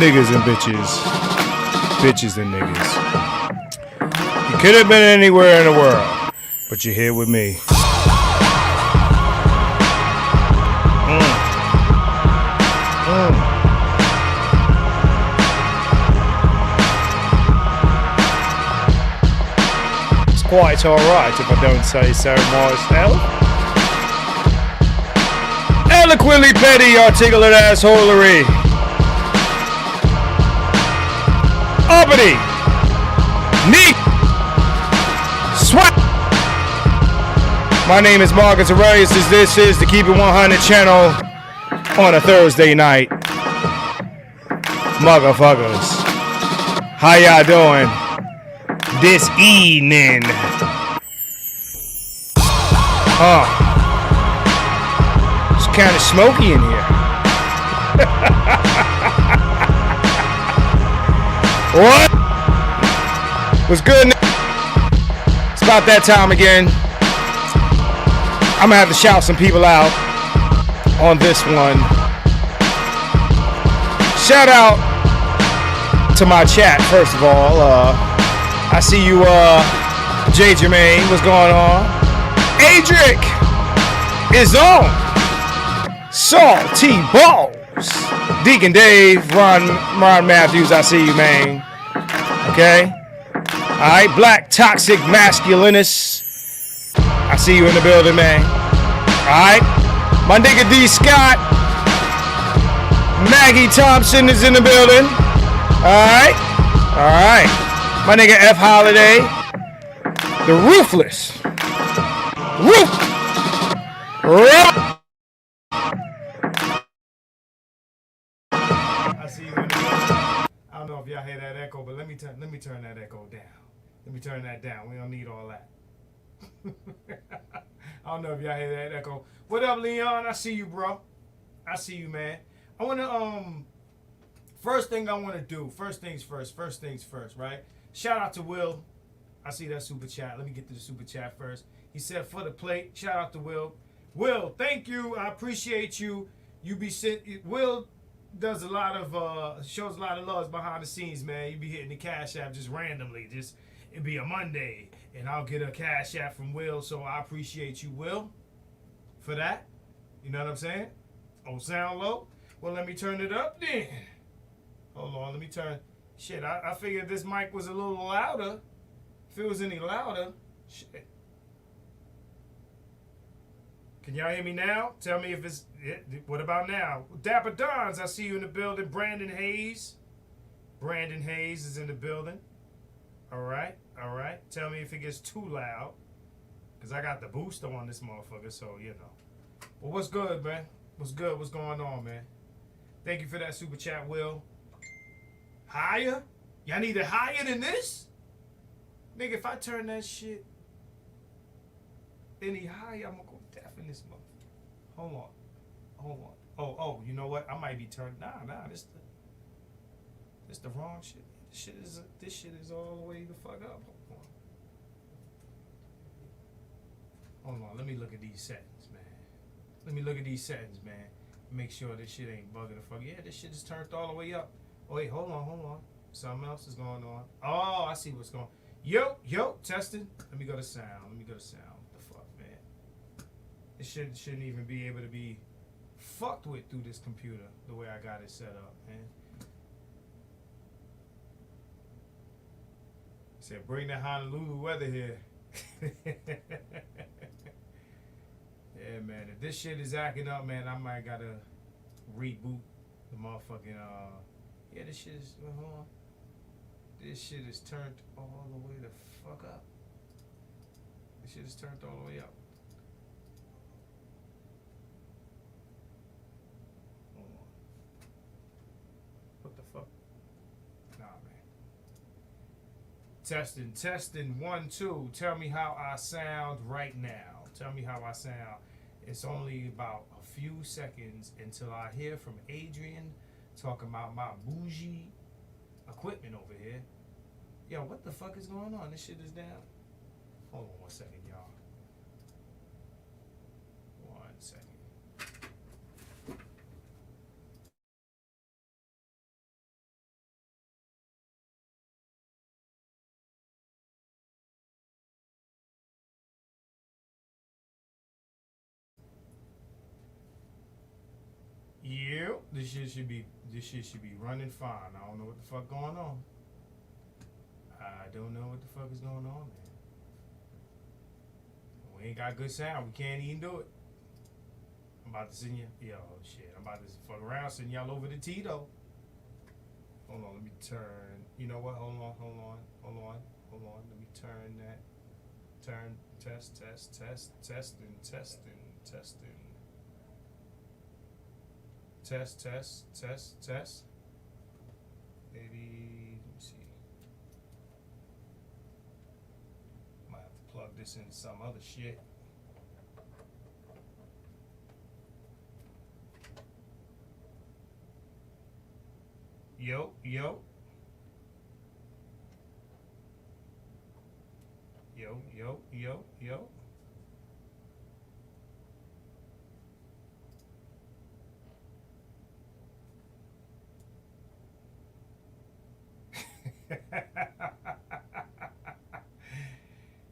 niggas and bitches. Bitches and niggas. You could have been anywhere in the world, but you're here with me. It's quite alright if I don't say so myself. Eloquently petty, articulate assholery. Uppity. Neat. Swat. My name is Marcus Aurelius. This is the Keep It 100 channel on a Thursday night. Motherfuckers. How y'all doing this evening? It's kind of smoky in here. What? What's good? It's about that time again. I'm gonna have to shout some people out on this one. Shout out to my chat, first of all. I see you, J. Jermaine. What's going on? Adric is on. Saul T. Balls. Deacon Dave. Ron Matthews. I see you, man. Okay. All right. Black Toxic Masculinist. I see you in the building, man. All right. My nigga D. Scott. Maggie Thompson is in the building. All right. All right. My nigga F. Holiday. The Ruthless. I see you in the building. I don't know if y'all hear that echo, but let me turn that echo down. Let me turn that down. We don't need all that. I don't know if y'all hear that echo. What up, Leon? I see you, bro. I see you, man. I want to, first things first, right? Shout out to Will. I see that super chat. Let me get to the super chat first. He said, for the plate. Shout out to Will. Will, thank you. I appreciate you. You be Will does a lot of, shows a lot of love behind the scenes, man. You be hitting the Cash App just randomly. It'd be a Monday, and I'll get a Cash App from Will, so I appreciate you, Will, for that. You know what I'm saying? Oh, sound low? Well, let me turn it up then. Hold on, let me turn. Shit, I figured this mic was a little louder. If it was any louder, shit. Can y'all hear me now? Tell me if it's, what about now? Dapper Dons, I see you in the building. Brandon Hayes. Brandon Hayes is in the building. All right. Tell me if it gets too loud, because I got the booster on this motherfucker, so, you know. Well, what's good, man? What's good? What's going on, man? Thank you for that super chat, Will. Higher? Y'all need it higher than this? Nigga, if I turn that shit any higher, I'm gonna go deaf in this motherfucker. Hold on. Oh, you know what? I might be turned. Nah, this the wrong shit. This shit is all the way the fuck up. Hold on, let me look at these settings, man. Make sure this shit ain't bugging the fuck. Yeah, this shit is turned all the way up. Oh, wait, hold on. Something else is going on. Oh, I see what's going on. Yo, testing. Let me go to sound. What the fuck, man? This shit shouldn't even be able to be fucked with through this computer the way I got it set up, man. Said, bring the Honolulu weather here. Yeah, man. If this shit is acting up, man, I might gotta reboot the motherfucking, yeah, this shit is, hold on. This shit is turned all the way the fuck up. This shit is turned all the way up. Hold on. What the fuck? Nah, man. Testing, 1, 2. Tell me how I sound right now. It's only about a few seconds until I hear from Adrian talking about my bougie equipment over here. Yo, what the fuck is going on? This shit is down. Hold on 1 second, y'all. 1 second. this shit should be running fine. I don't know what the fuck going on. I don't know what the fuck is going on, man. We ain't got good sound. We can't even do it. I'm about to send you. Yo, shit. I'm about to fuck around, send y'all over to Tito. Hold on, let me turn. You know what? Hold on. Let me turn that. Turn, testing. Test. Maybe, let me see. Might have to plug this into some other shit. Yo.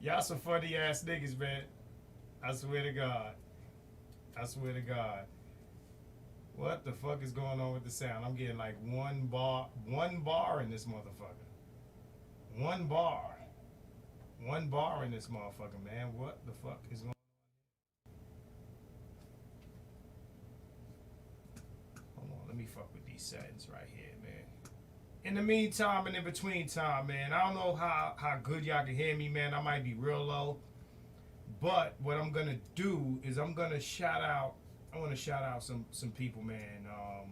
Y'all some funny ass niggas, man. I swear to God. What the fuck is going on with the sound? I'm getting like one bar in this motherfucker. One bar in this motherfucker, man. What the fuck is going on? Hold on, let me fuck with these settings right here, man. In the meantime and in between time, man, I don't know how good y'all can hear me, man. I might be real low. But what I'm gonna do is I want to shout out some people, man. I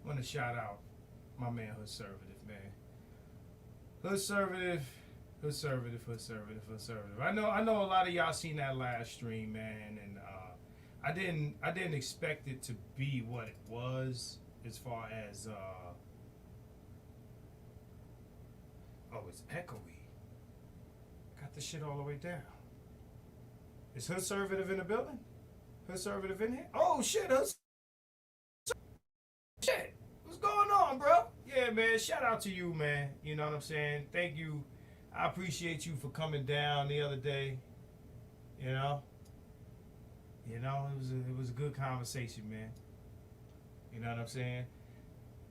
want to shout out my man Hood Servative, man. Hood Servative. I know a lot of y'all seen that last stream, man, and I didn't expect it to be what it was as far as it's echoey. Got the shit all the way down. Is Hood Servative in the building? Hood Servative in here? Oh shit, shit. What's going on, bro? Yeah, man. Shout out to you, man. You know what I'm saying? Thank you. I appreciate you for coming down the other day. You know, it was a good conversation, man. You know what I'm saying?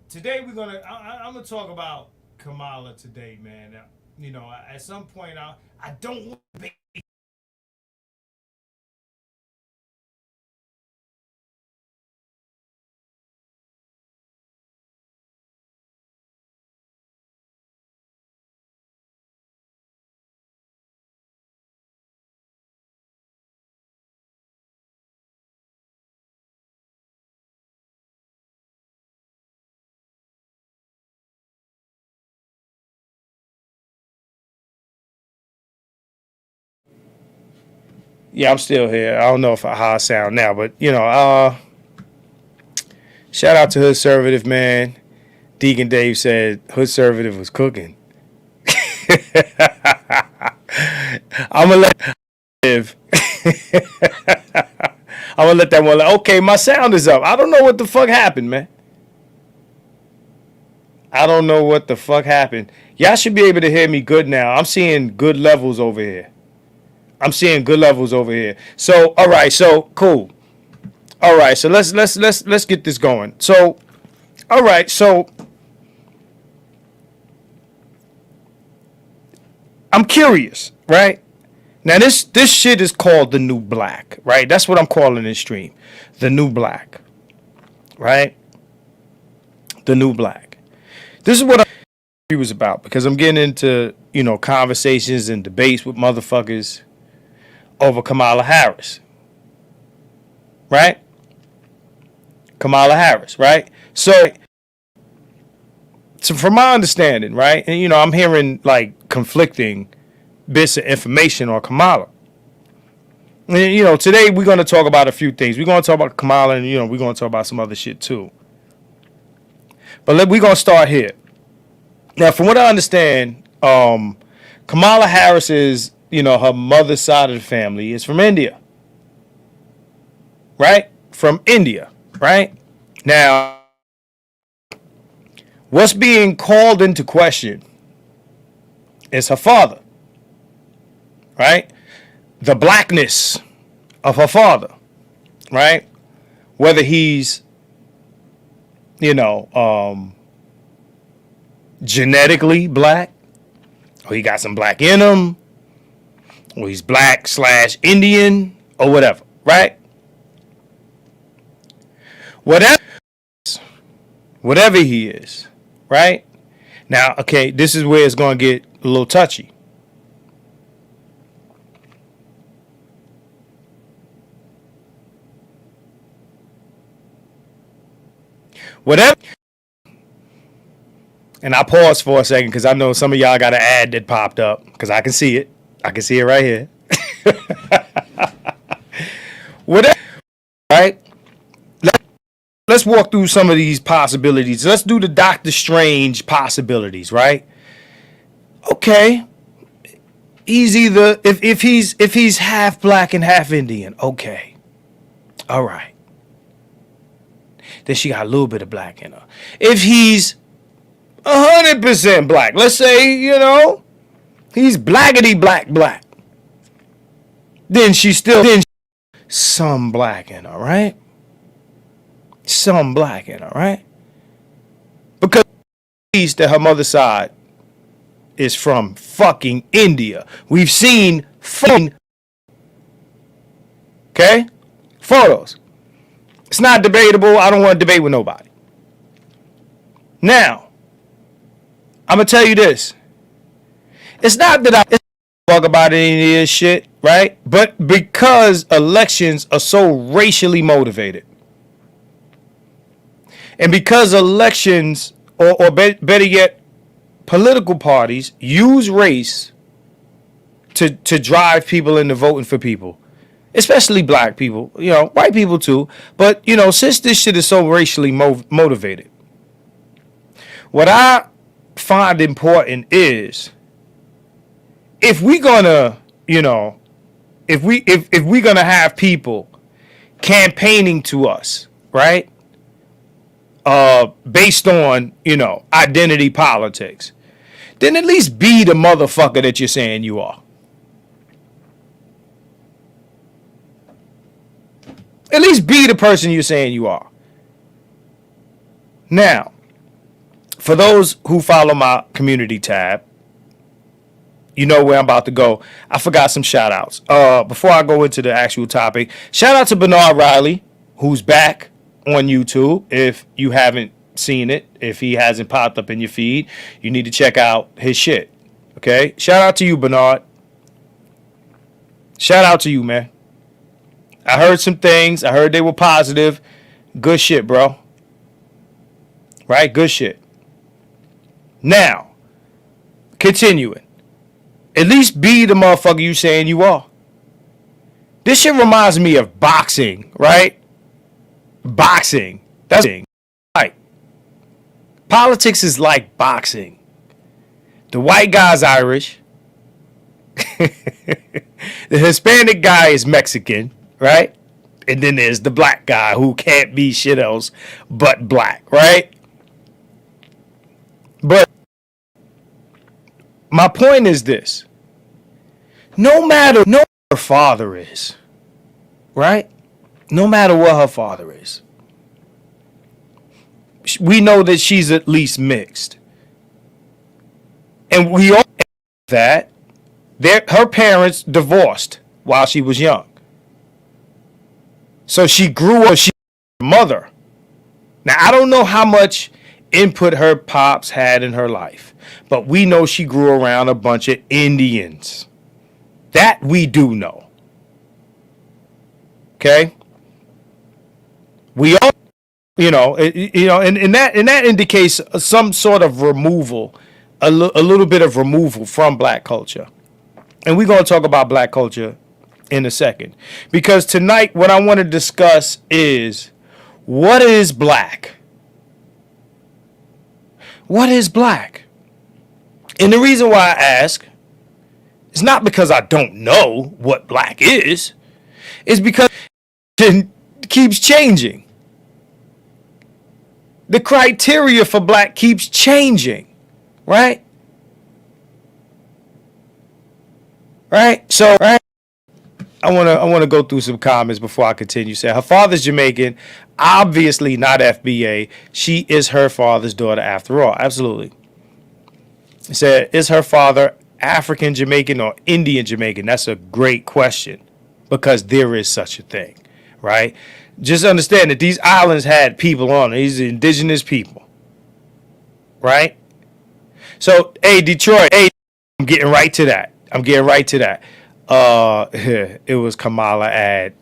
Today I'm gonna talk about Kamala today, man. You know, at some point I don't want to be. Yeah, I'm still here. I don't know how I sound now, but shout out to Hood Servative, man. Deacon Dave said Hood Servative was cooking. I'm gonna let live. I'm gonna let that one. Okay, my sound is up. I don't know what the fuck happened, man. I don't know what the fuck happened. Y'all should be able to hear me good now. I'm seeing good levels over here. So, all right, so cool. All right, so let's get this going. So, all right, so I'm curious, right? Now this shit is called the new black, right? That's what I'm calling this stream, the new black, right? The new black. This is what I was about because I'm getting into conversations and debates with motherfuckers over Kamala Harris, right? Kamala Harris, right? So from my understanding, right, and I'm hearing like conflicting bits of information on Kamala. And, today we're going to talk about a few things. We're going to talk about Kamala, and we're going to talk about some other shit too. But we're going to start here. Now, from what I understand, Kamala Harris is, her mother's side of the family is from India, right? From India, right? Now, what's being called into question is her father, right? The blackness of her father, right? whether he's, genetically black, or he got some black in him, or he's black/Indian, or whatever, right? Whatever he is, right? Now, okay, this is where it's going to get a little touchy. Whatever. And I paused for a second because I know some of y'all got an ad that popped up because I can see it. I can see it right here. Whatever, right? Let's walk through some of these possibilities. Let's do the Doctor Strange possibilities, right? Okay. He's either if he's half black and half Indian, okay. All right. Then she got a little bit of black in her. If he's 100% black, let's say, he's blackety black. Then she's still some black in her, right? Some black in her, right? Because that her mother's side is from fucking India. We've seen okay? Photos. It's not debatable. I don't want to debate with nobody. Now, I'm going to tell you this. It's not that I talk about any of this shit, right? But because elections are so racially motivated, and because elections, or better yet, political parties use race to drive people into voting for people, especially black people, white people too. But, since this shit is so racially motivated, what I find important is if we gonna, if we gonna have people campaigning to us, right? Based on, identity politics, then at least be the motherfucker that you're saying you are. At least be the person you're saying you are. Now, for those who follow my community tab, you know where I'm about to go. I forgot some shout outs. Before I go into the actual topic, shout out to Bernard Riley, who's back on YouTube. If you haven't seen it, if he hasn't popped up in your feed, you need to check out his shit. Okay? Shout out to you, Bernard. Shout out to you, man. I heard some things. I heard they were positive. Good shit, bro. Right? Good shit. Now, continuing. At least be the motherfucker you saying you are. This shit reminds me of boxing, right? Boxing. That's right. Politics is like boxing. The white guy's Irish. The Hispanic guy is Mexican, right? And then there's the black guy who can't be shit else but black, right? But my point is this. No matter what her father is, right? No matter what her father is, we know that she's at least mixed. And we all know that her parents divorced while she was young. So she grew up, she was her mother. Now, I don't know how much input her pops had in her life, but we know she grew around a bunch of Indians. That we do know. Okay? We all, and that indicates some sort of removal, a little bit of removal from black culture. And we're going to talk about black culture in a second. Because tonight, what I want to discuss is, what is black? What is black? And the reason why I ask is not because I don't know what black is. It's because it keeps changing. The criteria for black keeps changing, right? Right? So, right? I wanna go through some comments before I continue. Say her father's Jamaican, obviously not FBA. She is her father's daughter after all. Absolutely. It said, is her father African Jamaican or Indian Jamaican? That's a great question because there is such a thing, right? Just understand that these islands had people on it. These are indigenous people, right? So, hey, Detroit, hey, I'm getting right to that. I'm getting right to that. It was Kamala ad.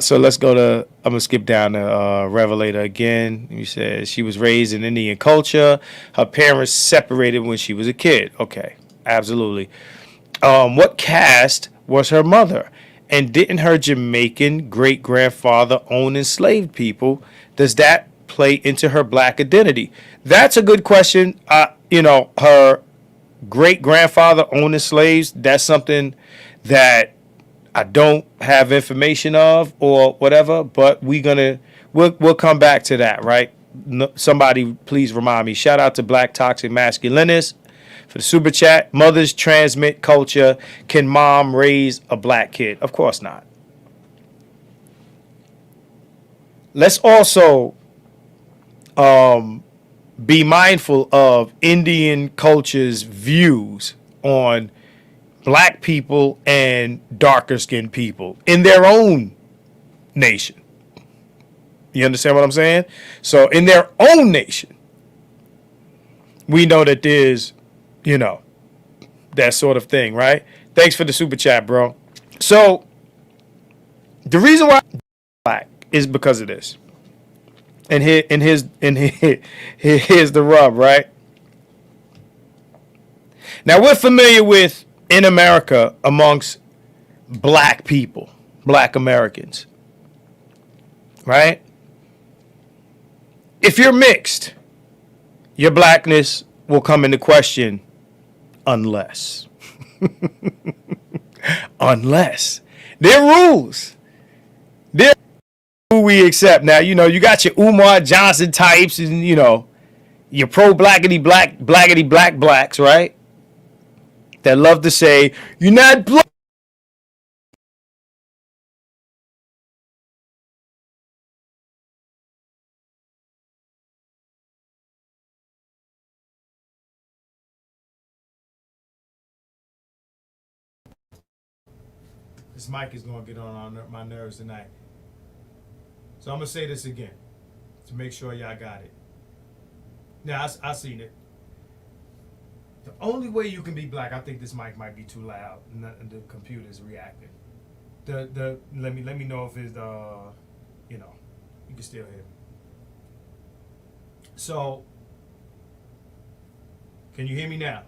So let's go to. I'm gonna skip down to Revelator again. You said she was raised in Indian culture. Her parents separated when she was a kid. Okay, absolutely. What caste was her mother? And didn't her Jamaican great grandfather own enslaved people? Does that play into her black identity? That's a good question. Her great grandfather owned slaves. That's something that I don't have information of or whatever, but we'll come back to that, right? No, somebody please remind me. Shout out to Black Toxic Masculinist for the super chat. Mothers transmit culture. Can mom raise a black kid? Of course not. Let's also be mindful of Indian culture's views on black people and darker skinned people in their own nation. You understand what I'm saying? So in their own nation, we know that there's, you know, that sort of thing, right? Thanks for the super chat, bro. So the reason why I'm black is because of this. And here's the rub, right? Now we're familiar with in America amongst black people, black Americans, right? If you're mixed, your blackness will come into question unless unless there are rules. There are who we accept. Now, you got your Umar Johnson types and your pro blackity black blacks, right? That love to say, you're not black. This mic is gonna get on my nerves tonight. So I'm gonna say this again to make sure y'all got it. Now I seen it. The only way you can be black, I think this mic might be too loud, and the computer's reacting. Let me know if it's you can still hear me. So, can you hear me now?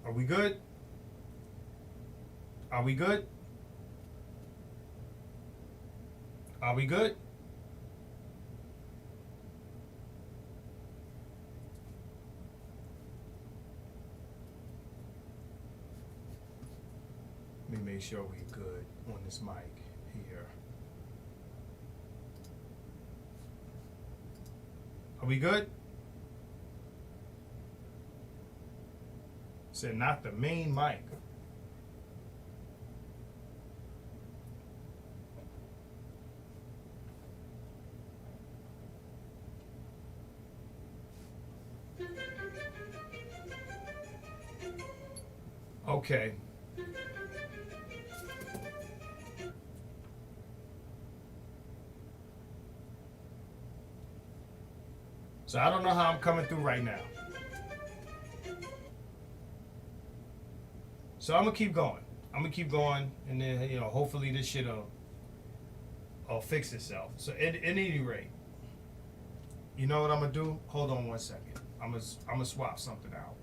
Are we good? Are we good? Are we good? Let me make sure we're good on this mic here. Are we good? Said not the main mic. Okay. So I don't know how I'm coming through right now. So I'm gonna keep going. And then hopefully this shit'll fix itself. So at any rate, you know what I'm gonna do? Hold on 1 second. I'm gonna swap something out.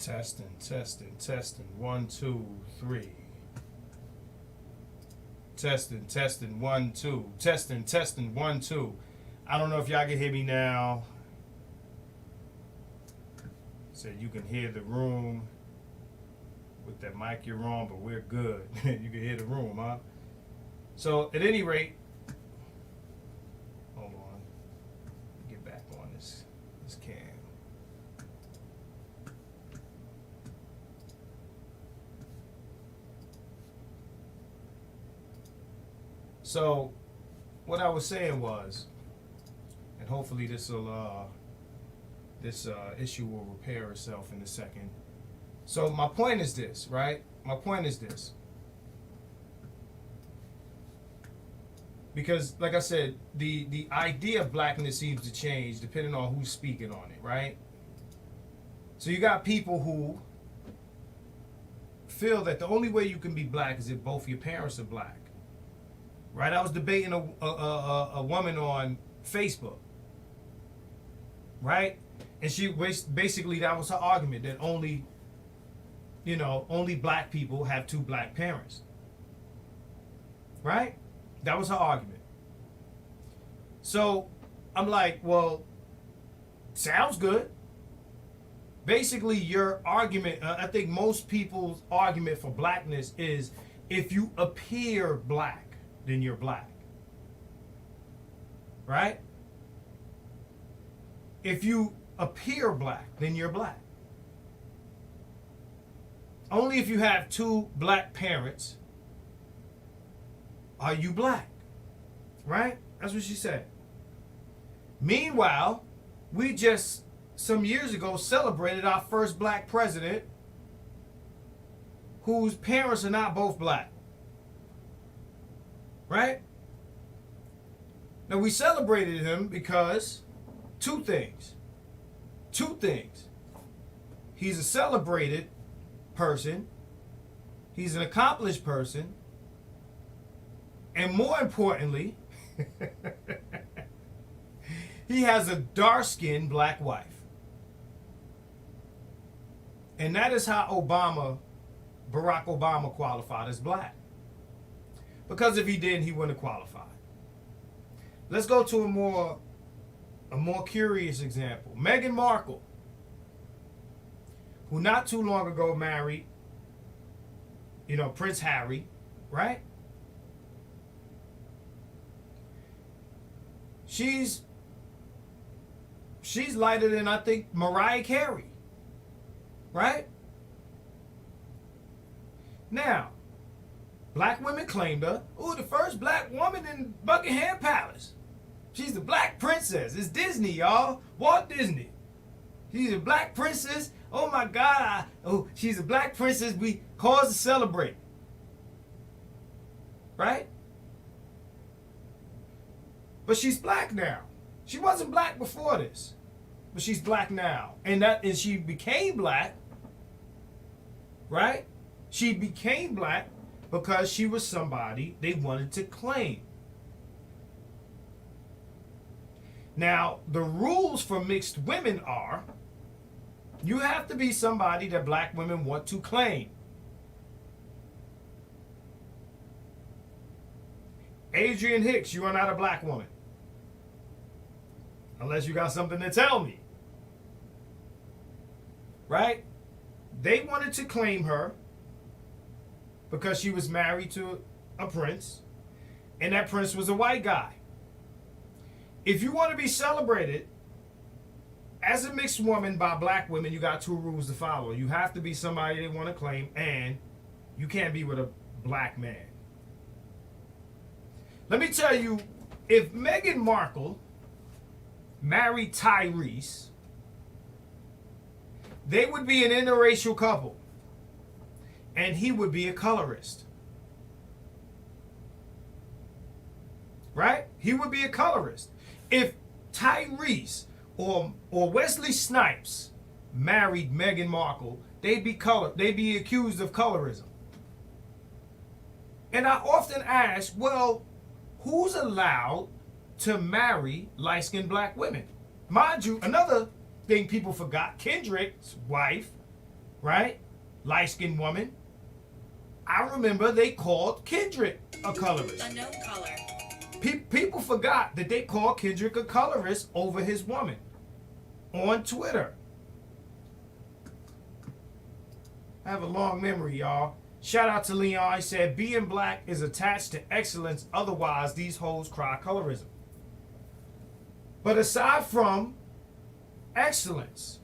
Testing. 1, 2, 3. Testing. 1, 2. Testing. 1, 2. I don't know if y'all can hear me now. Said you can hear the room with that mic you're on, but we're good. You can hear the room, huh? So at any rate, hold on. Get back on this cam. So what I was saying was, and hopefully this issue will repair itself in a second. So my point is this, right? My point is this. Because, like I said, the idea of blackness seems to change depending on who's speaking on it, right? So you got people who feel that the only way you can be black is if both your parents are black, right? I was debating a woman on Facebook, right? And she basically, that was her argument, that only black people have two black parents, right? That was her argument. So I'm like, well, sounds good. Basically, your argument, I think most people's argument for blackness is if you appear black, then you're black. Right? If you appear black, then you're black. Only if you have two black parents are you black. Right? That's what she said. Meanwhile, we just some years ago celebrated our first black president whose parents are not both black. Right? Now we celebrated him because two things. He's a celebrated person. He's an accomplished person. And more importantly, he has a dark-skinned black wife. And that is how Barack Obama qualified as black. Because if he didn't, he wouldn't have qualified. Let's go to a more curious example. Meghan Markle, who not too long ago married, Prince Harry, right? She's lighter than, I think, Mariah Carey, right? Now, black women claimed her. Ooh, the first black woman in Buckingham Palace. She's the black princess. It's Disney, y'all. Walt Disney. She's a black princess. Oh my God. She's a black princess. We cause to celebrate. Right? But she's black now. She wasn't black before this. But she's black now. And she became black. Right? She became black because she was somebody they wanted to claim. Now, the rules for mixed women are you have to be somebody that black women want to claim. Adrian Hicks, you are not a black woman. Unless you got something to tell me. Right? They wanted to claim her because she was married to a prince, and that prince was a white guy. If you want to be celebrated as a mixed woman by black women, you got two rules to follow. You have to be somebody they want to claim, and you can't be with a black man. Let me tell you, if Meghan Markle married Tyrese, they would be an interracial couple, and he would be a colorist. Right? He would be a colorist. If Tyrese or Wesley Snipes married Meghan Markle, they'd be accused of colorism. And I often ask, well, who's allowed to marry light-skinned black women? Mind you, another thing people forgot, Kendrick's wife right? Light-skinned woman. I remember they called Kendrick a colorist. Unknown caller. People forgot that they called Kendrick a colorist over his woman on Twitter. I have a long memory, y'all. Shout out to Leon. He said, being black is attached to excellence. Otherwise, these hoes cry colorism. But aside from excellence,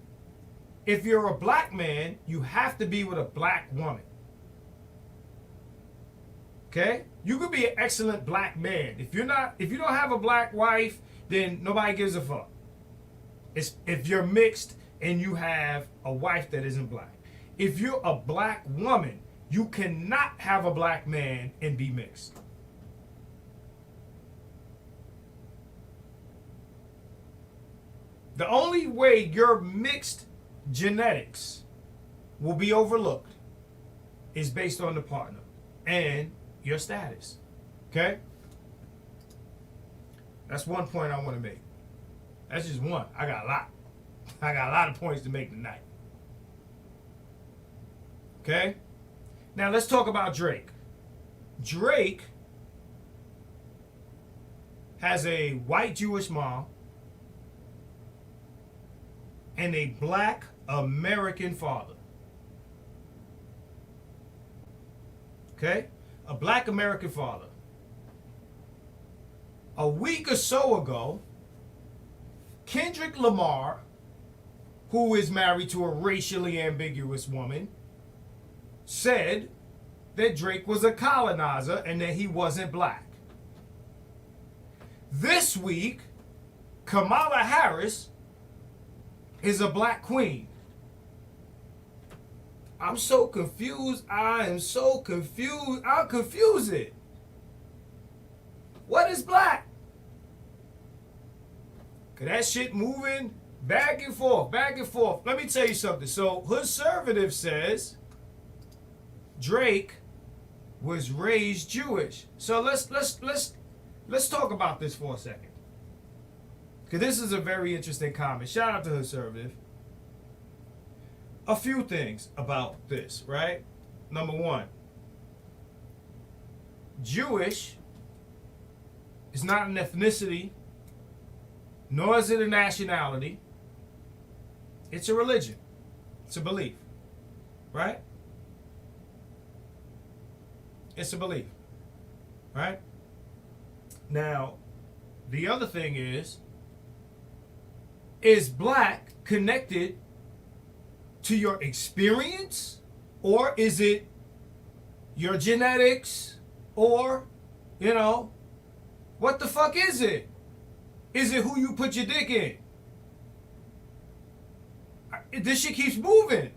if you're a black man, you have to be with a black woman. Okay? You could be an excellent black man. If you don't have a black wife, then nobody gives a fuck. It's if you're mixed and you have a wife that isn't black. If you're a black woman, you cannot have a black man and be mixed. The only way your mixed genetics will be overlooked is based on the partner and your status. Okay? That's one point I want to make. That's just one. I got a lot. I got a lot of points to make tonight. Okay? Now let's talk about Drake. Drake has a white Jewish mom and a black American father. Okay? A black American father. A week or so ago, Kendrick Lamar, who is married to a racially ambiguous woman, said that Drake was a colonizer and that he wasn't black. This week, Kamala Harris is a black queen. I'm so confused. I am so confused. I'll confuse it. What is black? Cause that shit moving back and forth, back and forth. Let me tell you something. So Conservative says Drake was raised Jewish. So let's talk about this for a second. Cause this is a very interesting comment. Shout out to Conservative. A few things about this, right? Number one, Jewish is not an ethnicity, nor is it a nationality. It's a religion. It's a belief, right? It's a belief, right? Now, the other thing is black connected to your experience, or is it your genetics, or, you know, what the fuck is it? Is it who you put your dick in? This shit keeps moving.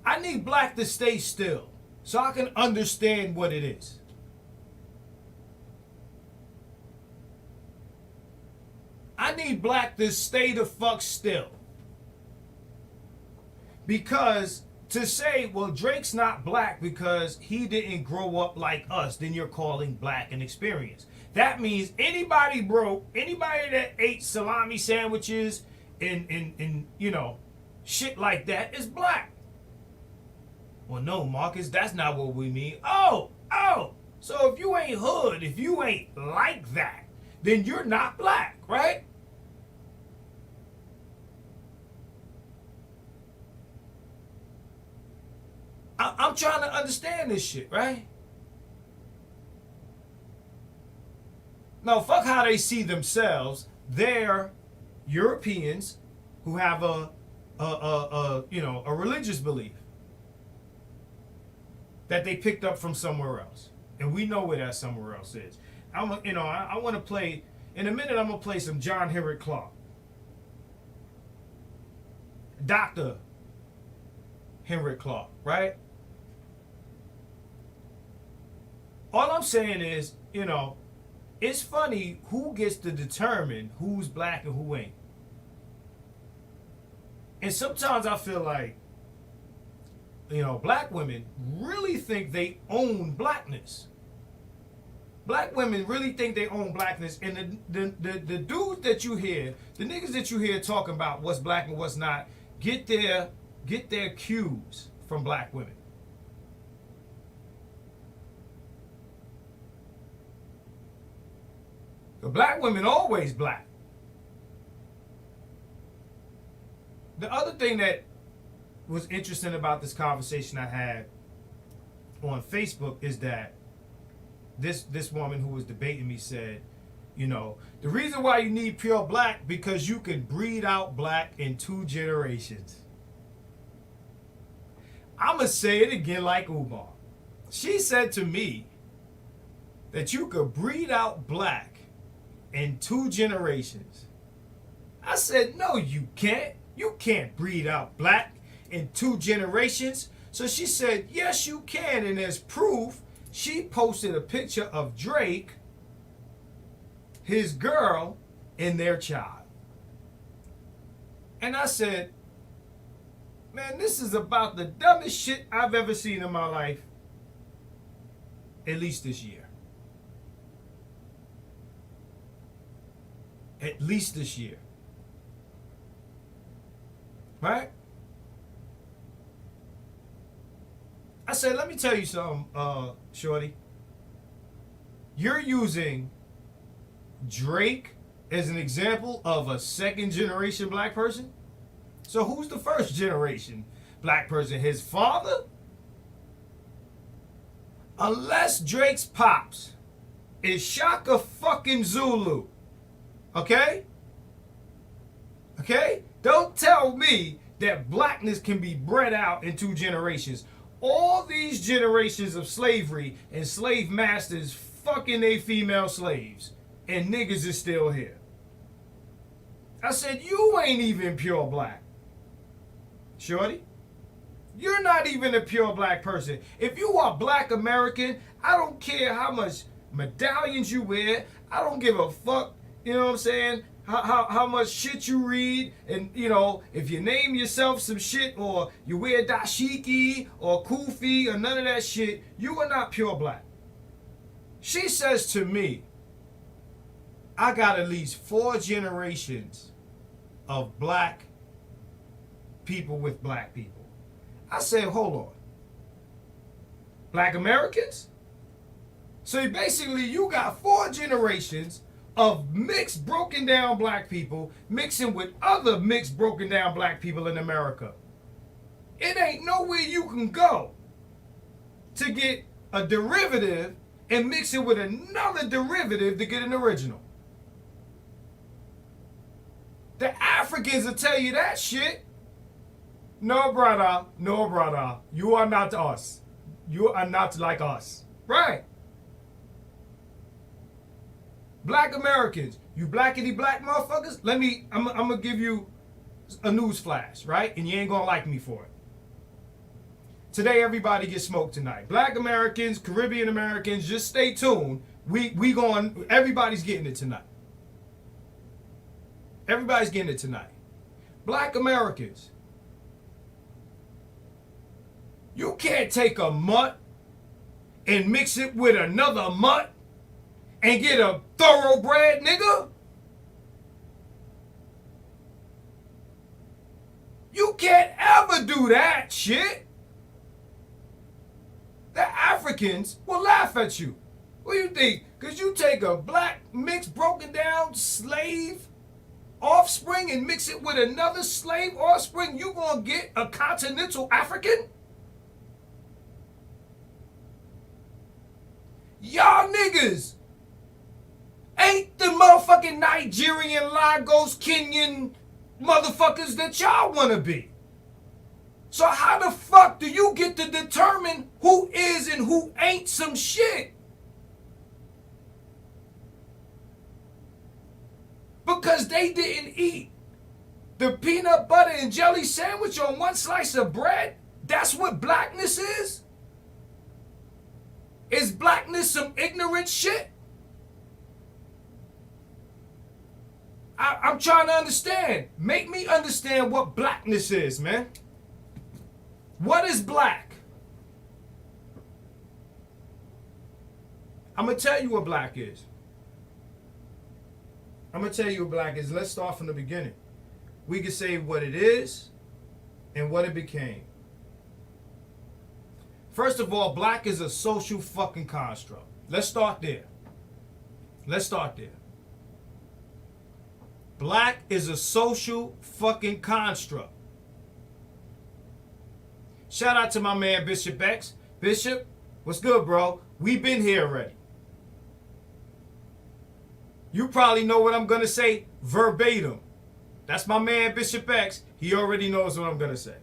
I need black to stay still so I can understand what it is. I need black to stay the fuck still. Because to say, well, Drake's not black because he didn't grow up like us, then you're calling black an experience. That means anybody broke, anybody that ate salami sandwiches and you know, shit like that is black. Well, no, Marcus, that's not what we mean. Oh, so if you ain't hood, if you ain't like that, then you're not black, right? I'm trying to understand this shit, right? No, fuck how they see themselves. They're Europeans who have a religious belief that they picked up from somewhere else, and we know where that somewhere else is. I want to play in a minute. I'm gonna play some John Henrik Clarke, Dr. Henrik Clarke, right? All I'm saying is, you know, it's funny who gets to determine who's black and who ain't. And sometimes I feel like, you know, black women really think they own blackness. Black women really think they own blackness. And the dudes that you hear, the niggas that you hear talking about what's black and what's not, get their get their cues from black women. The black women always black. The other thing that was interesting about this conversation I had on Facebook is that this woman who was debating me said, you know, the reason why you need pure black because you can breed out black in 2 generations. I'm going to say it again like Umar. She said to me that you could breed out black in 2 generations. I said, no, you can't. You can't breed out black in 2 generations. So she said, yes, you can. And as proof, she posted a picture of Drake, his girl, and their child. And I said, man, this is about the dumbest shit I've ever seen in my life, at least this year. At least this year. Right? I said, let me tell you something, shorty. You're using Drake as an example of a 2nd generation black person? So who's the 1st generation black person? His father? Unless Drake's pops is Shaka fucking Zulu. Okay? Okay? Don't tell me that blackness can be bred out in 2 generations. All these generations of slavery and slave masters fucking they female slaves. And niggas is still here. I said, you ain't even pure black. Shorty, you're not even a pure black person. If you are black American, I don't care how much medallions you wear. I don't give a fuck, you know what I'm saying, how much shit you read. And, you know, if you name yourself some shit or you wear dashiki or kufi or none of that shit, you are not pure black. She says to me, I got at least 4 generations of black people with black people. I said, hold on. Black Americans? So basically you got 4 generations of mixed, broken down black people mixing with other mixed, broken down black people in America. It ain't nowhere you can go to get a derivative and mix it with another derivative to get an original. The Africans will tell you that shit. No, brother. No, brother. You are not us. You are not like us. Right. Black Americans. You blackity black motherfuckers. I'm going to give you a news flash, right? And you ain't going to like me for it. Today, everybody gets smoked tonight. Black Americans, Caribbean Americans, just stay tuned. Everybody's getting it tonight. Everybody's getting it tonight. Black Americans. You can't take a mutt and mix it with another mutt and get a thoroughbred nigga. You can't ever do that shit. The Africans will laugh at you. What do you think? Because you take a black mixed broken down slave offspring and mix it with another slave offspring, you gonna get a continental African? Y'all niggas ain't the motherfucking Nigerian, Lagos, Kenyan motherfuckers that y'all wanna be. So how the fuck do you get to determine who is and who ain't some shit? Because they didn't eat the peanut butter and jelly sandwich on one slice of bread? That's what blackness is? Is blackness some ignorant shit? I'm trying to understand. Make me understand what blackness is, man. What is black? I'm going to tell you what black is. I'm going to tell you what black is. Let's start from the beginning. We can say what it is, and what it became. First of all, black is a social fucking construct. Let's start there. Let's start there. Black is a social fucking construct. Shout out to my man Bishop X. Bishop, what's good, bro? We've been here already. You probably know what I'm gonna say verbatim. That's my man Bishop X. He already knows what I'm gonna say.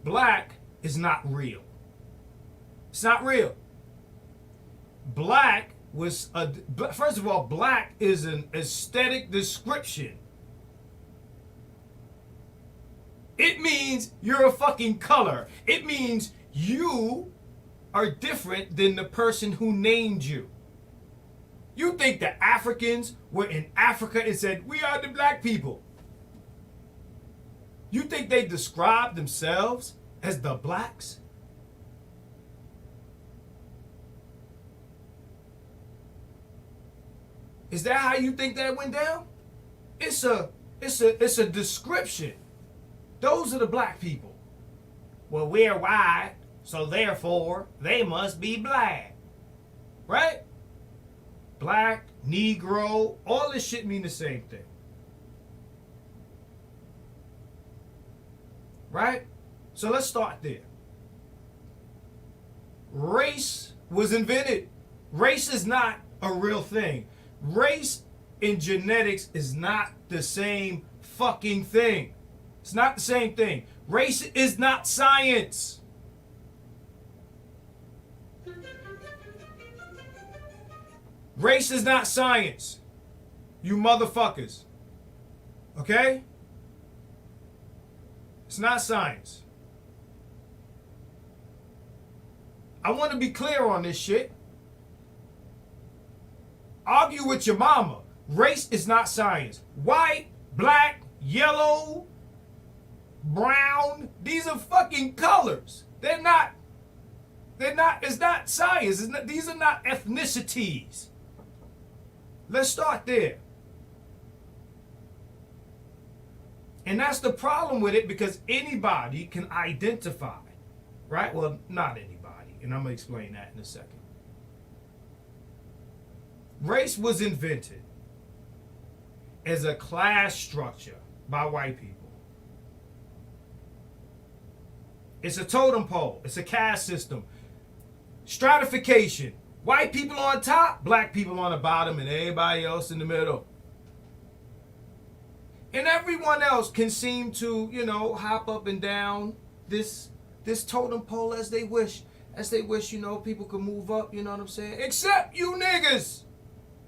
Black is not real. It's not real. Black was first of all, black is an aesthetic description. It means you're a fucking color. It means you are different than the person who named you. You think the Africans were in Africa and said, "We are the black people"? You think they described themselves as the blacks? Is that how you think that went down? It's a description. Those are the black people. Well, we're white, so therefore they must be black. Right? Black, Negro, all this shit mean the same thing. Right? So let's start there. Race was invented. Race is not a real thing. Race in genetics is not the same fucking thing. It's not the same thing. Race is not science. Race is not science. You motherfuckers. Okay? It's not science. I want to be clear on this shit. Argue with your mama. Race is not science. White, black, yellow, brown, these are fucking colors. It's not science. These are not ethnicities. Let's start there. And that's the problem with it, because anybody can identify, right? Well, not anybody, and I'm going to explain that in a second. Race was invented as a class structure by white people. It's a totem pole. It's a caste system. Stratification. White people on top, black people on the bottom, and everybody else in the middle. And everyone else can seem to, hop up and down this totem pole as they wish. As they wish, people could move up, you know what I'm saying? Except you niggas.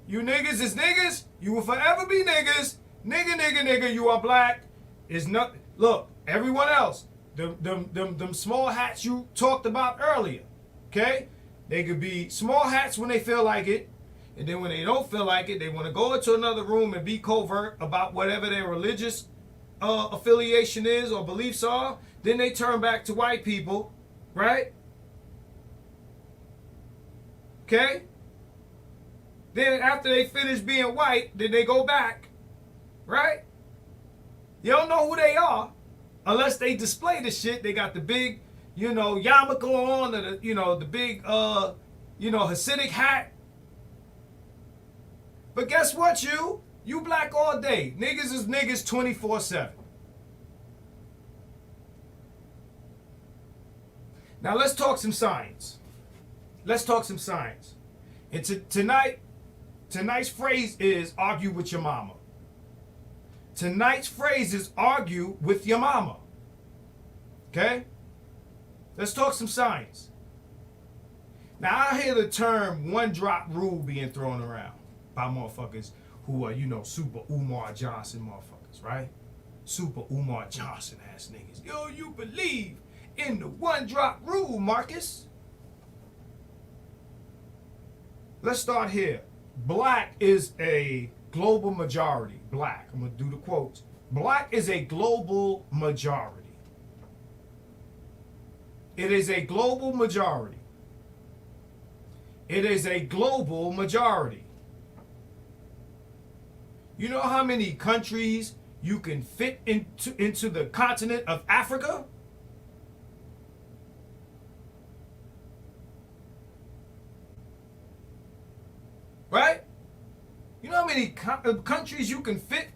You niggas is niggas. You will forever be niggas. Nigga, you are black. Is not. Look, everyone else, them small hats you talked about earlier, okay? They could be small hats when they feel like it, and then when they don't feel like it, they want to go into another room and be covert about whatever their religious affiliation is or beliefs are. Then they turn back to white people, right? Okay? Then after they finish being white, then they go back, right? You don't know who they are unless they display the shit. They got the big, yarmulke on, or the big, Hasidic hat. But guess what, you black all day. Niggas is niggas 24/7. Now let's talk some science. And tonight's phrase is argue with your mama. Tonight's phrase is argue with your mama. Okay? Let's talk some science. Now I hear the term one drop rule being thrown around by motherfuckers who are, super Umar Johnson motherfuckers, right? Super Umar Johnson ass niggas. Yo, you believe in the one drop rule, Marcus? Let's start here. Black is a global majority. Black. I'm going to do the quotes. Black is a global majority. It is a global majority. It is a global majority. You know how many countries you can fit into the continent of Africa? Right? You know how many countries you can fit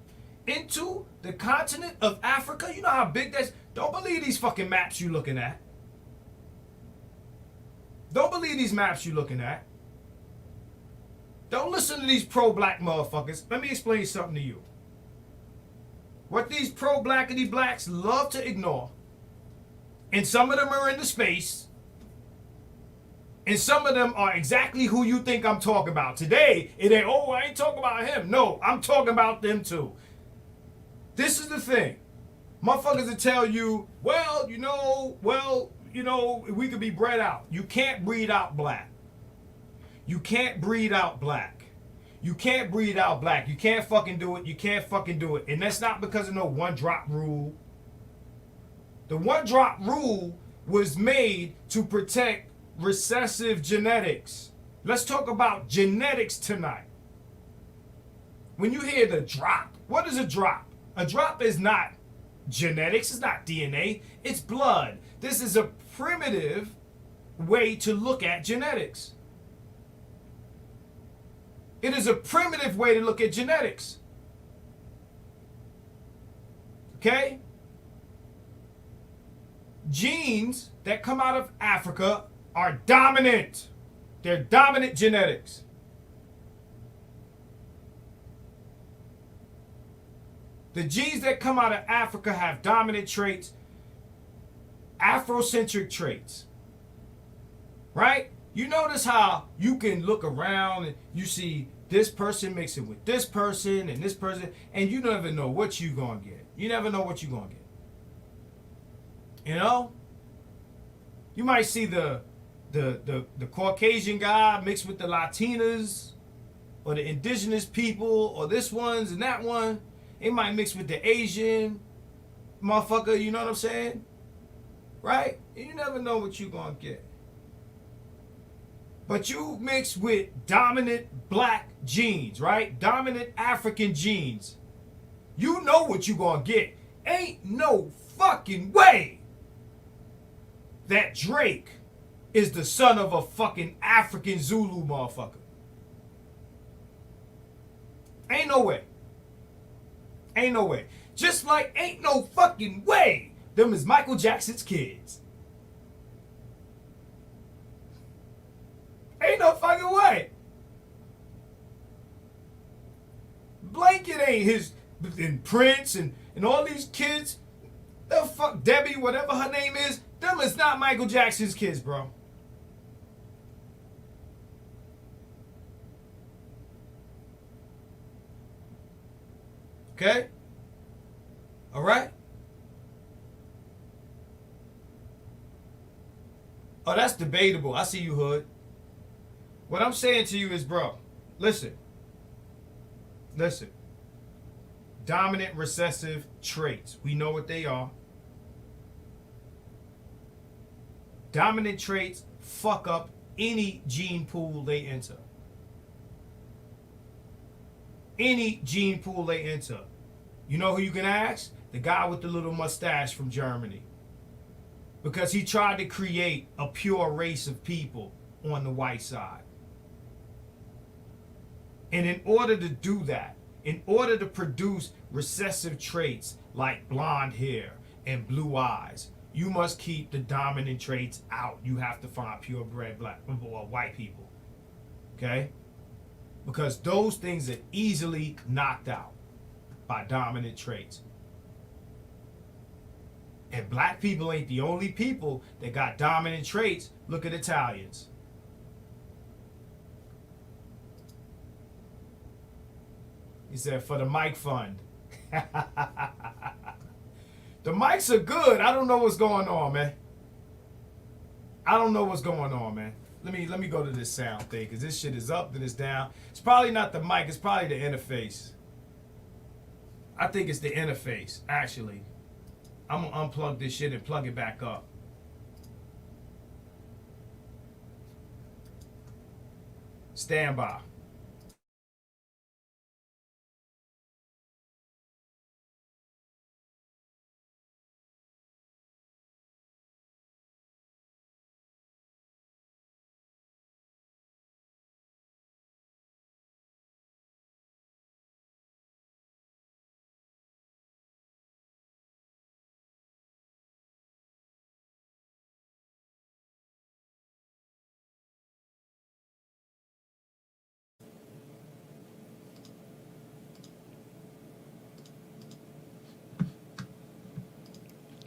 into the continent of Africa? You know how big that's... Don't believe these fucking maps you looking at. Don't believe these maps you looking at. Don't listen to these pro-black motherfuckers. Let me explain something to you. What these pro-blackity blacks love to ignore, and some of them are into space, and some of them are exactly who you think I'm talking about. Today, it ain't, oh, I ain't talking about him. No, I'm talking about them too. This is the thing. Motherfuckers will tell you, well, we could be bred out. You can't breed out black. You can't breed out black. You can't breed out black. You can't fucking do it. You can't fucking do it. And that's not because of no one drop rule. The one drop rule was made to protect recessive genetics. Let's talk about genetics tonight. When you hear the drop, what is a drop? A drop is not genetics. It's not DNA. It's blood. This is a primitive way to look at genetics. It is a primitive way to look at genetics. Okay? Genes that come out of Africa are dominant. They're dominant genetics. The genes that come out of Africa have dominant traits, Afrocentric traits. Right? You notice how you can look around and you see this person mixing with this person and this person, and you never know what you're going to get. You never know what you're going to get. You know? You might see the Caucasian guy mixed with the Latinas or the indigenous people or this one's and that one. It might mix with the Asian motherfucker, you know what I'm saying? Right? And you never know what you're going to get. But you mix with dominant black genes, right? Dominant African genes. You know what you're going to get. Ain't no fucking way that Drake is the son of a fucking African Zulu motherfucker. Ain't no way. Ain't no way. Just like ain't no fucking way them is Michael Jackson's kids. Ain't no fucking way. Blanket ain't his, and Prince and all these kids. The fuck, Debbie, whatever her name is, them is not Michael Jackson's kids, bro. Okay? All right? Oh, that's debatable. I see you, Hood. What I'm saying to you is, bro, listen. Dominant recessive traits. We know what they are. Dominant traits fuck up any gene pool they enter. Any gene pool they enter. You know who you can ask? The guy with the little mustache from Germany. Because he tried to create a pure race of people on the white side. And in order to do that, in order to produce recessive traits like blonde hair and blue eyes, you must keep the dominant traits out. You have to find purebred black or white people. Okay? Because those things are easily knocked out by dominant traits. And black people ain't the only people that got dominant traits. Look at Italians. He said, for the mic fund. The mics are good. I don't know what's going on, man. I don't know what's going on, man. Let me go to this sound thing, because this shit is up, then it's down. It's probably not the mic. It's probably the interface. I think it's the interface, actually. I'm going to unplug this shit and plug it back up. Stand by.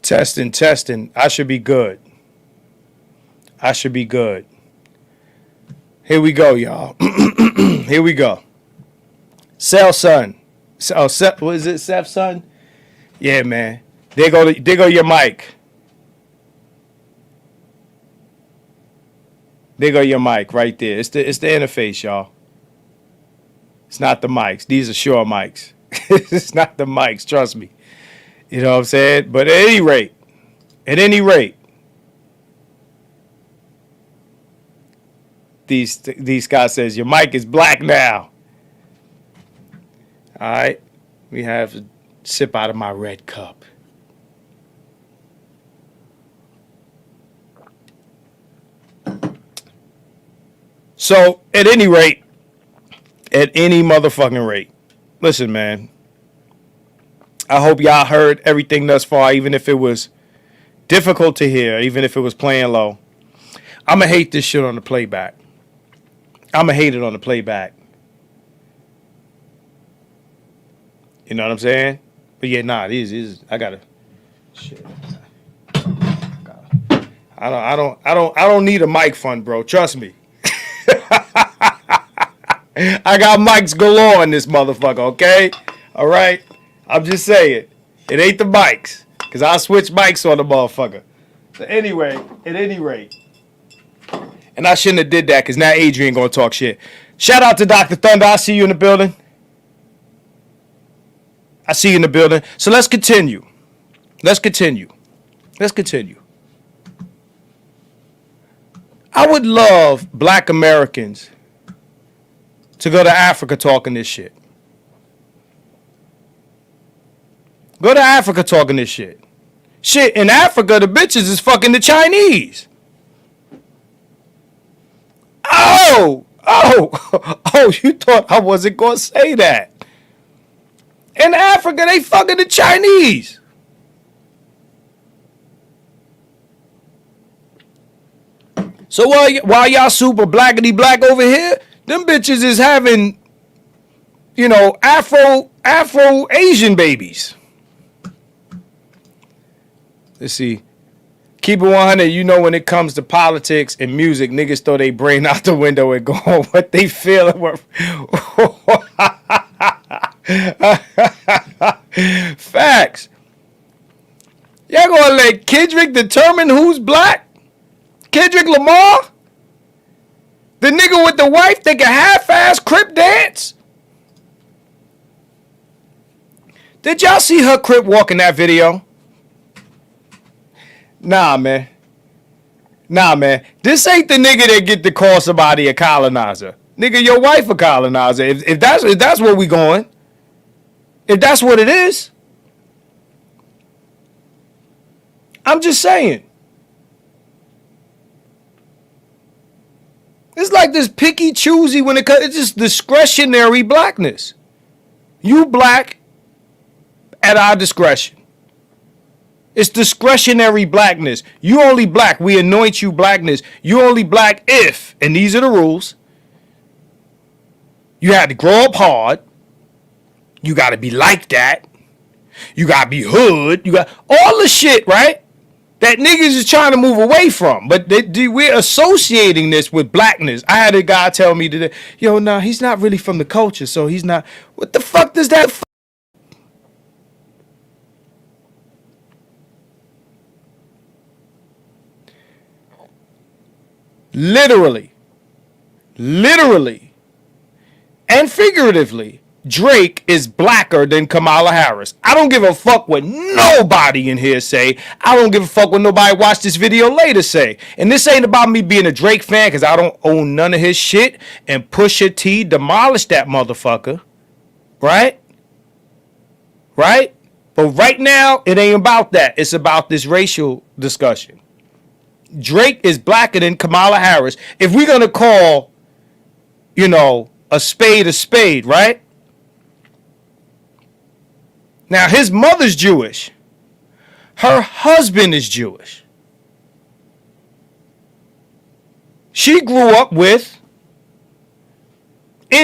Testing, testing. I should be good. I should be good. Here we go, y'all. Here we go. Cell son. Oh, what is it, Seth son? Yeah, man. There go your mic. There go your mic right there. It's the interface, y'all. It's not the mics. These are Shure mics. It's not the mics, trust me. You know what I'm saying? But at any rate, these guys says your mic is black now. All right, we have to sip out of my red cup. So at any motherfucking rate, listen, man. I hope y'all heard everything thus far, even if it was difficult to hear, even if it was playing low. I'ma hate this shit on the playback. I'ma hate it on the playback. You know what I'm saying? But yeah, nah, it is. I gotta. Shit. I don't need a mic fund, bro. Trust me. I got mics galore in this motherfucker. Okay, all right. I'm just saying, it ain't the mics, cause I switch mics on the motherfucker. So anyway, at any rate, and I shouldn't have did that, cause now Adrian gonna talk shit. Shout out to Dr. Thunder. I see you in the building. I see you in the building. So let's continue. Let's continue. I would love black Americans to go to Africa talking this shit. Go to Africa talking this shit. Shit, in Africa, the bitches is fucking the Chinese. Oh, you thought I wasn't going to say that. In Africa, they fucking the Chinese. So while y'all super blackity black over here, them bitches is having, you know, Afro Asian babies. Let's see. Keep it 100. You know, when it comes to politics and music, niggas throw their brain out the window and go on what they feel. Facts. Y'all gonna let Kendrick determine who's black? Kendrick Lamar? The nigga with the wife that can half-ass crip dance? Did y'all see her crip walk in that video? Nah, man. This ain't the nigga that get to call somebody a colonizer. Nigga, your wife a colonizer. If that's where we going. If that's what it is. I'm just saying. It's like this picky choosy when it's just discretionary blackness. You black at our discretion. It's discretionary blackness. You only black. We anoint you blackness. You only black if, and these are the rules, you had to grow up hard. You got to be like that. You got to be hood. You got all the shit, right? That niggas is trying to move away from. But we're associating this with blackness. I had a guy tell me today, yo, nah, he's not really from the culture, so he's not. What the fuck does that Literally, and figuratively, Drake is blacker than Kamala Harris. I don't give a fuck what nobody in here say. I don't give a fuck what nobody watch this video later say. And this ain't about me being a Drake fan, because I don't own none of his shit. And Pusha T demolished that motherfucker. Right? But right now, it ain't about that. It's about this racial discussion. Drake is blacker than Kamala Harris. If we're going to call, you know, a spade, right? Now, his mother's Jewish. Her husband is Jewish. She grew up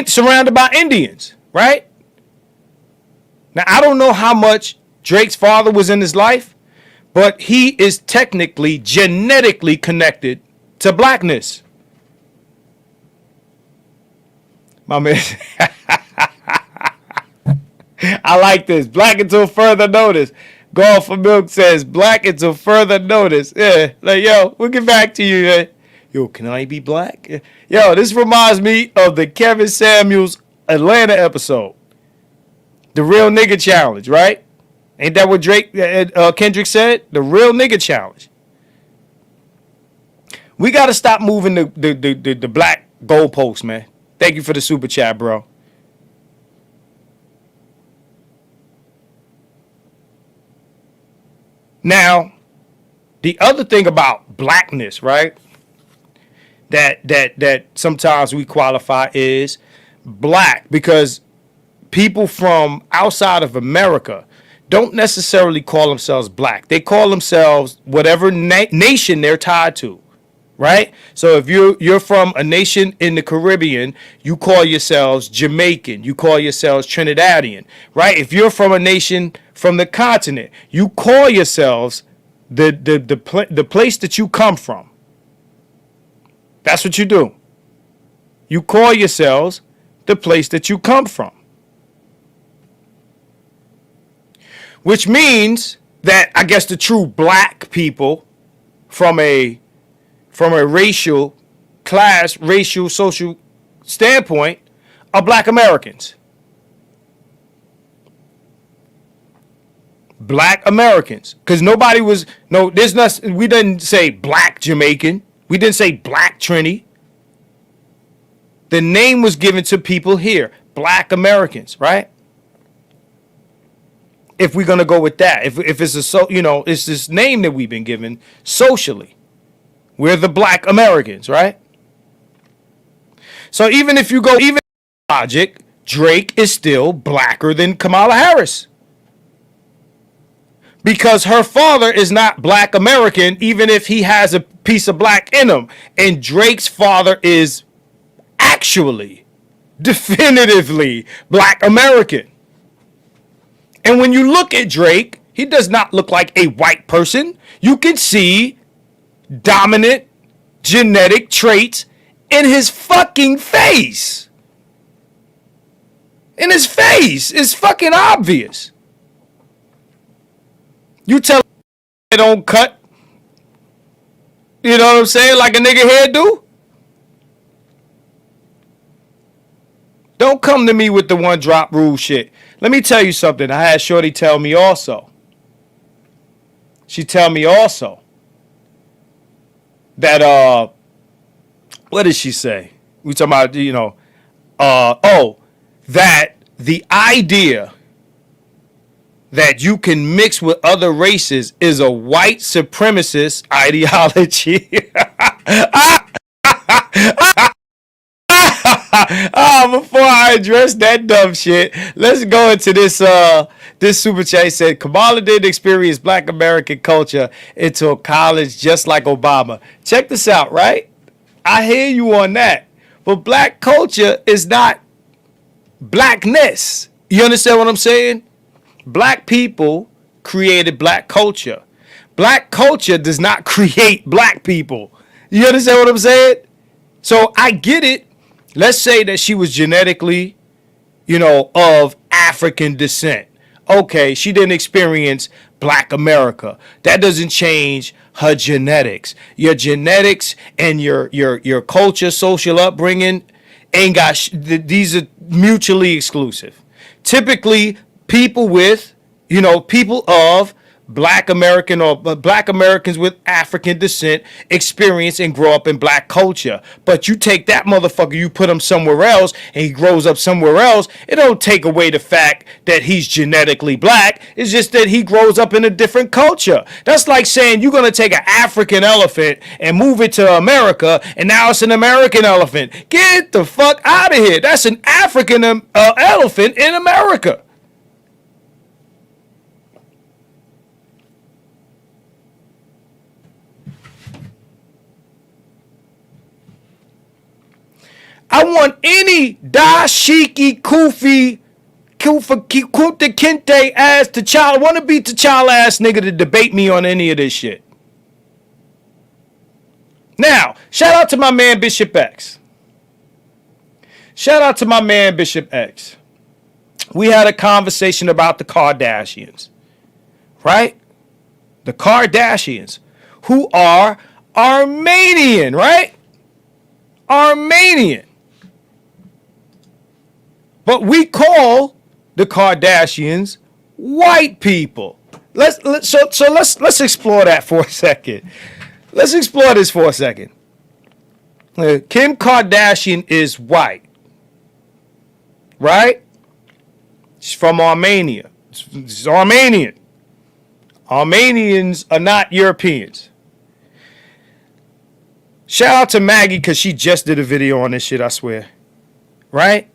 surrounded by Indians, right? Now, I don't know how much Drake's father was in his life, but he is technically genetically connected to blackness. My man. I like this. Black until further notice. Golf for Milk says black until further notice. Yeah, like, yo, we'll get back to you. Yo, can I be black? Yo, this reminds me of the Kevin Samuels Atlanta episode. The real nigga challenge, right? Ain't that what Kendrick said? The real nigga challenge. We got to stop moving the black goalposts, man. Thank you for the super chat, bro. Now, the other thing about blackness, right? That sometimes we qualify is black because people from outside of America don't necessarily call themselves black. They call themselves whatever nation they're tied to, right? So if you're from a nation in the Caribbean, you call yourselves Jamaican. You call yourselves Trinidadian, right? If you're from a nation from the continent, you call yourselves the place that you come from. That's what you do. You call yourselves the place that you come from. Which means that I guess the true black people from a racial class, racial, social standpoint are black Americans. Black Americans. Because we didn't say black Jamaican. We didn't say black Trini. The name was given to people here. Black Americans, right? If we're going to go with that. If it's it's this name that we've been given socially. We're the black Americans, right? So even if you go logic, Drake is still blacker than Kamala Harris. Because her father is not black American, even if he has a piece of black in him. And Drake's father is actually, definitively black American. And when you look at Drake, he does not look like a white person. You can see dominant genetic traits in his fucking face. In his face. It's fucking obvious. You tell it don't cut. You know what I'm saying? Like a nigga head do. Don't come to me with the one drop rule shit. Let me tell you something. I had Shorty tell me also. She tell me also that what did she say? We talking about, that the idea that you can mix with other races is a white supremacist ideology. Before I address that dumb shit, let's go into this super chat. He said Kamala didn't experience black American culture until college, just like Obama. Check this out, right? I hear you on that. But black culture is not blackness. You understand what I'm saying? Black people created black culture. Black culture does not create black people. You understand what I'm saying? So I get it. Let's say that she was genetically, of African descent. Okay, she didn't experience black America. That doesn't change her genetics. Your genetics and your culture, social upbringing ain't got these are mutually exclusive. Typically, people with, people of black American or black Americans with African descent experience and grow up in black culture. But you take that motherfucker, you put him somewhere else, and he grows up somewhere else, it don't take away the fact that he's genetically black. It's just that he grows up in a different culture. That's like saying you're going to take an African elephant and move it to America, and now it's an American elephant. Get the fuck out of here. That's an African elephant in America. I want any dashiki, kufi, Kunta Kinte ass T'Challa, wanna be T'Challa ass nigga to debate me on any of this shit. Now, shout out to my man Bishop X. Shout out to my man Bishop X. We had a conversation about the Kardashians, right? The Kardashians, who are Armenian, right? Armenian. But we call the Kardashians white people. Let's explore that for a second. Let's explore this for a second. Kim Kardashian is white, right? She's from Armenia. She's Armenian. Armenians are not Europeans. Shout out to Maggie because she just did a video on this shit, I swear. Right?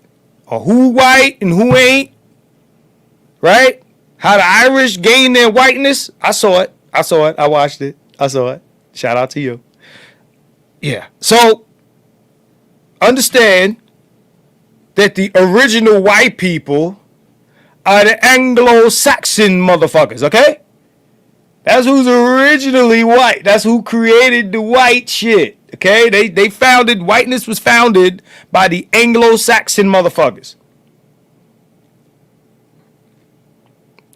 Or who white and who ain't. Right? How the Irish gain their whiteness. I saw it. I watched it. I saw it. Shout out to you. Yeah. So, understand that the original white people are the Anglo-Saxon motherfuckers, okay? That's who's originally white. That's who created the white shit, okay? They founded, whiteness was founded by the Anglo-Saxon motherfuckers.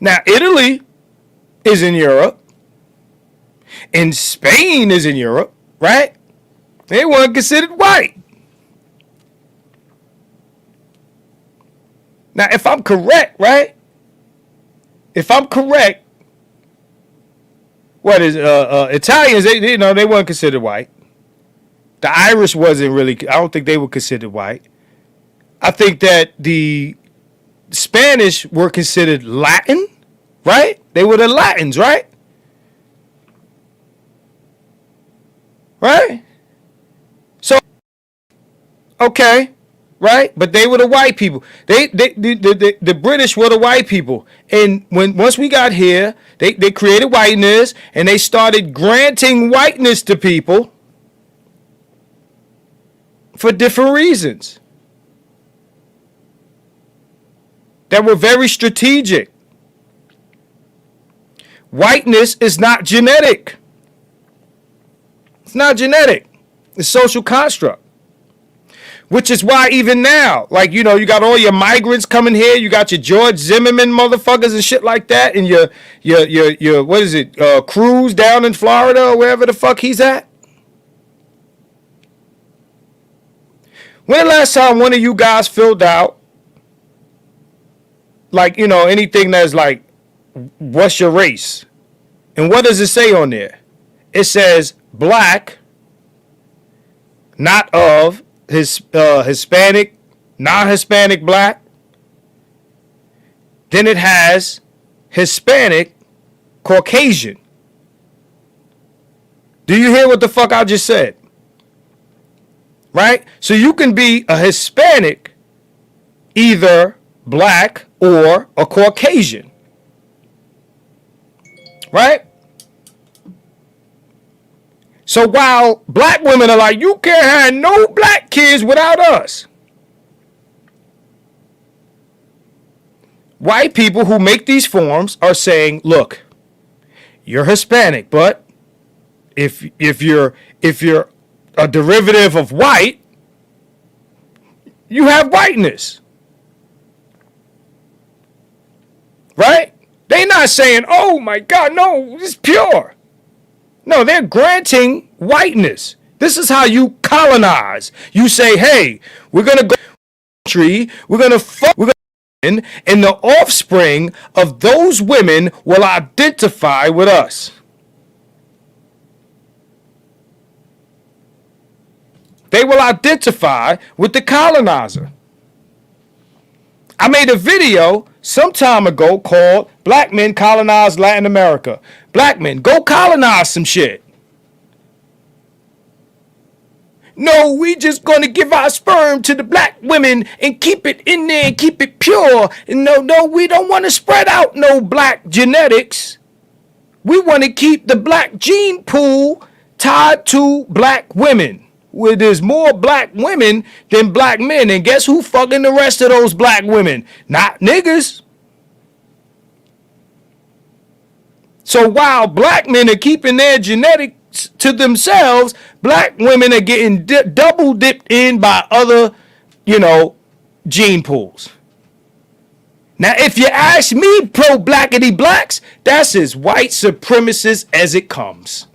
Now, Italy is in Europe. And Spain is in Europe, right? They weren't considered white. Now, if I'm correct, right? If I'm correct, what is Italians? They weren't considered white. The Irish wasn't really. I don't think they were considered white. I think that the Spanish were considered Latin, right? They were the Latins, right? Right? So, okay. Right? But they were the white people. The British were the white people. And once we got here, they created whiteness and they started granting whiteness to people for different reasons that were very strategic. Whiteness is not genetic. It's not genetic. It's social construct. Which is why even now, like, you know, you got all your migrants coming here. You got your George Zimmerman motherfuckers and shit like that. And your what is it? Cruz down in Florida or wherever the fuck he's at. When the last time one of you guys filled out, like, you know, anything that's like, what's your race? And what does it say on there? It says black, not of, Hispanic, non-Hispanic black. Then it has Hispanic, Caucasian. Do you hear what the fuck I just said? Right? So you can be a Hispanic, either black or a Caucasian. Right? So while black women are like, you can't have no black kids without us. White people who make these forms are saying, look, you're Hispanic, but if you're a derivative of white, you have whiteness. Right? They're not saying, oh my God, no, it's pure. No, they're granting whiteness. This is how you colonize. You say, hey, we're going to go to the country, we're going to fuck, and the offspring of those women will identify with us. They will identify with the colonizer. I made a video some time ago called Black Men Colonize Latin America. Black men, go colonize some shit. No, we just gonna give our sperm to the black women and keep it in there and keep it pure. And no, we don't want to spread out no black genetics. We want to keep the black gene pool tied to black women. where there's more black women than black men. And guess who fucking the rest of those black women? Not niggas. So while black men are keeping their genetics to themselves, black women are getting double dipped in by other, gene pools. Now, if you ask me, pro-blackity blacks, that's as white supremacist as it comes.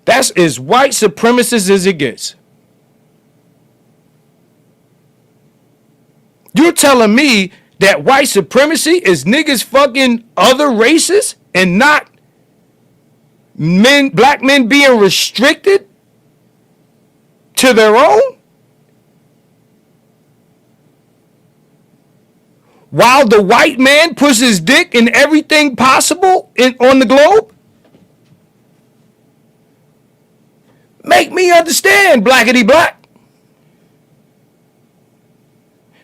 That's as white supremacist as it gets. You're telling me that white supremacy is niggas fucking other races and not black men being restricted to their own? While the white man puts his dick in everything possible on the globe? Make me understand, blackity black.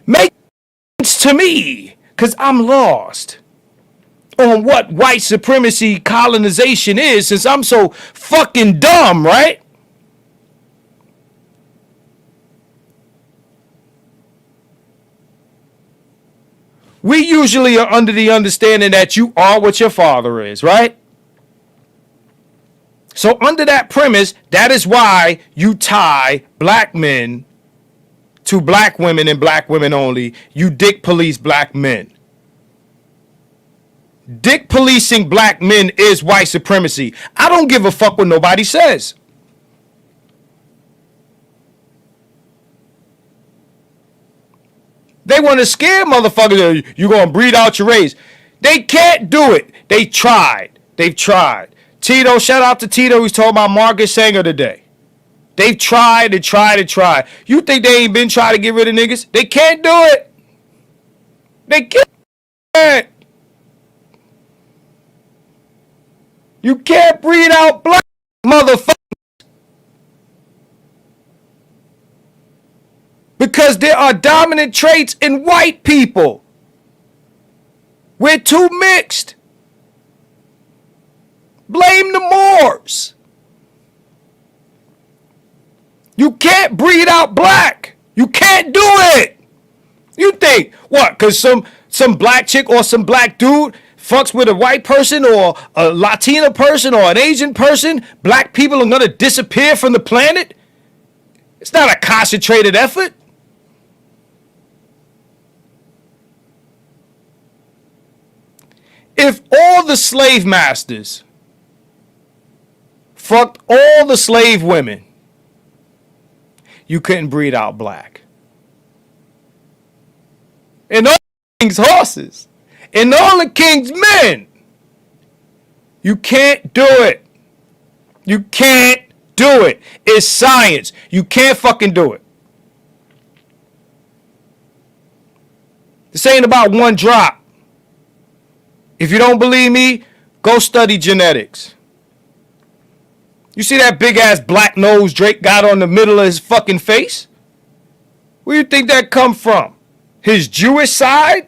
Make sense to me, because I'm lost on what white supremacy colonization is, since I'm so fucking dumb, right? We usually are under the understanding that you are what your father is, right? So under that premise, that is why you tie black men to black women and black women only. You dick police black men. Dick policing black men is white supremacy. I don't give a fuck what nobody says. They want to scare motherfuckers. You're going to breed out your race. They can't do it. They tried. They've tried. Tito, shout out to Tito. He's talking about Margaret Sanger today. They've tried and tried and tried. You think they ain't been trying to get rid of niggas? They can't do it. They can't. You can't breed out black motherfuckers. Because there are dominant traits in white people. We're too mixed. Blame the Moors. You can't breed out black. You can't do it. You think, what, because some black chick or some black dude fucks with a white person or a Latina person or an Asian person, black people are going to disappear from the planet? It's not a concentrated effort. If all the slave masters fucked all the slave women, you couldn't breed out black. And all the king's horses, and all the king's men, you can't do it. You can't do it. It's science. You can't fucking do it. This ain't about one drop. If you don't believe me, go study genetics. You see that big ass black nose Drake got on the middle of his fucking face? Where do you think that come from? His Jewish side?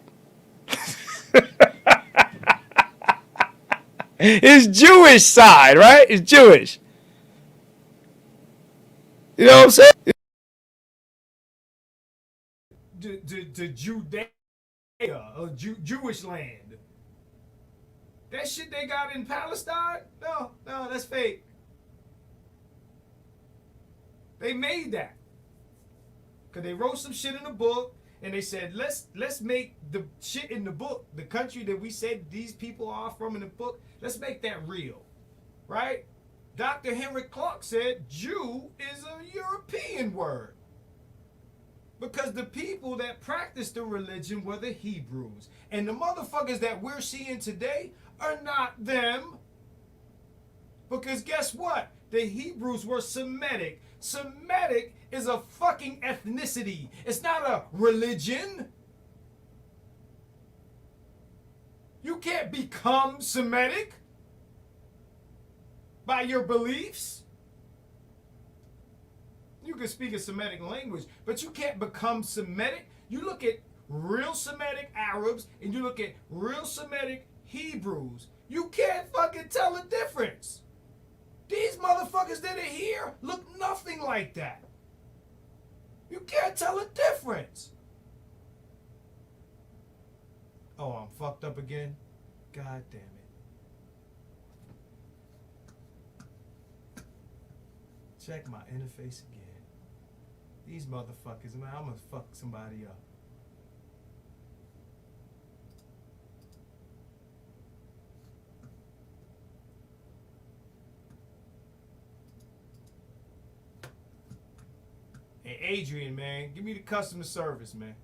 His Jewish side, right? It's Jewish. You know what I'm saying? The Judea, Jewish land. That shit they got in Palestine? No, that's fake. They made that. Because they wrote some shit in the book, and they said, let's make the shit in the book, the country that we said these people are from in the book, let's make that real. Right? Dr. Henry Clark said Jew is a European word. Because the people that practiced the religion were the Hebrews. And the motherfuckers that we're seeing today are not them. Because guess what? The Hebrews were Semitic. Semitic is a fucking ethnicity. It's not a religion. You can't become Semitic by your beliefs. You can speak a Semitic language, but you can't become Semitic. You look at real Semitic Arabs and you look at real Semitic Hebrews. You can't fucking tell the difference. These motherfuckers that are here look nothing like that. You can't tell the difference. Oh, I'm fucked up again? God damn it. Check my interface again. These motherfuckers, man, I'm gonna fuck somebody up. Hey, Adrian, man, give me the customer service, man.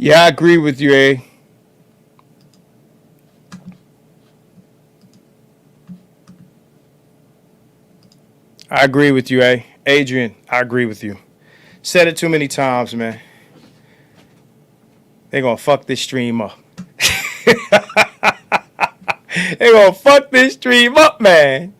Yeah, I agree with you, A. I agree with you, A. Adrian, I agree with you. Said it too many times, man. They gonna fuck this stream up. They gonna fuck this stream up, man.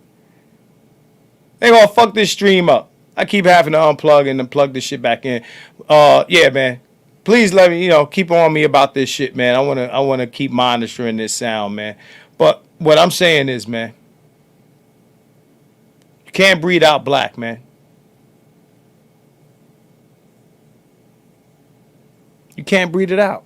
They gonna fuck this stream up. I keep having to unplug and then plug this shit back in. Yeah, man. Please let me, keep on me about this shit, man. I wanna keep monitoring this sound, man. But what I'm saying is, man, you can't breed out black, man. You can't breed it out.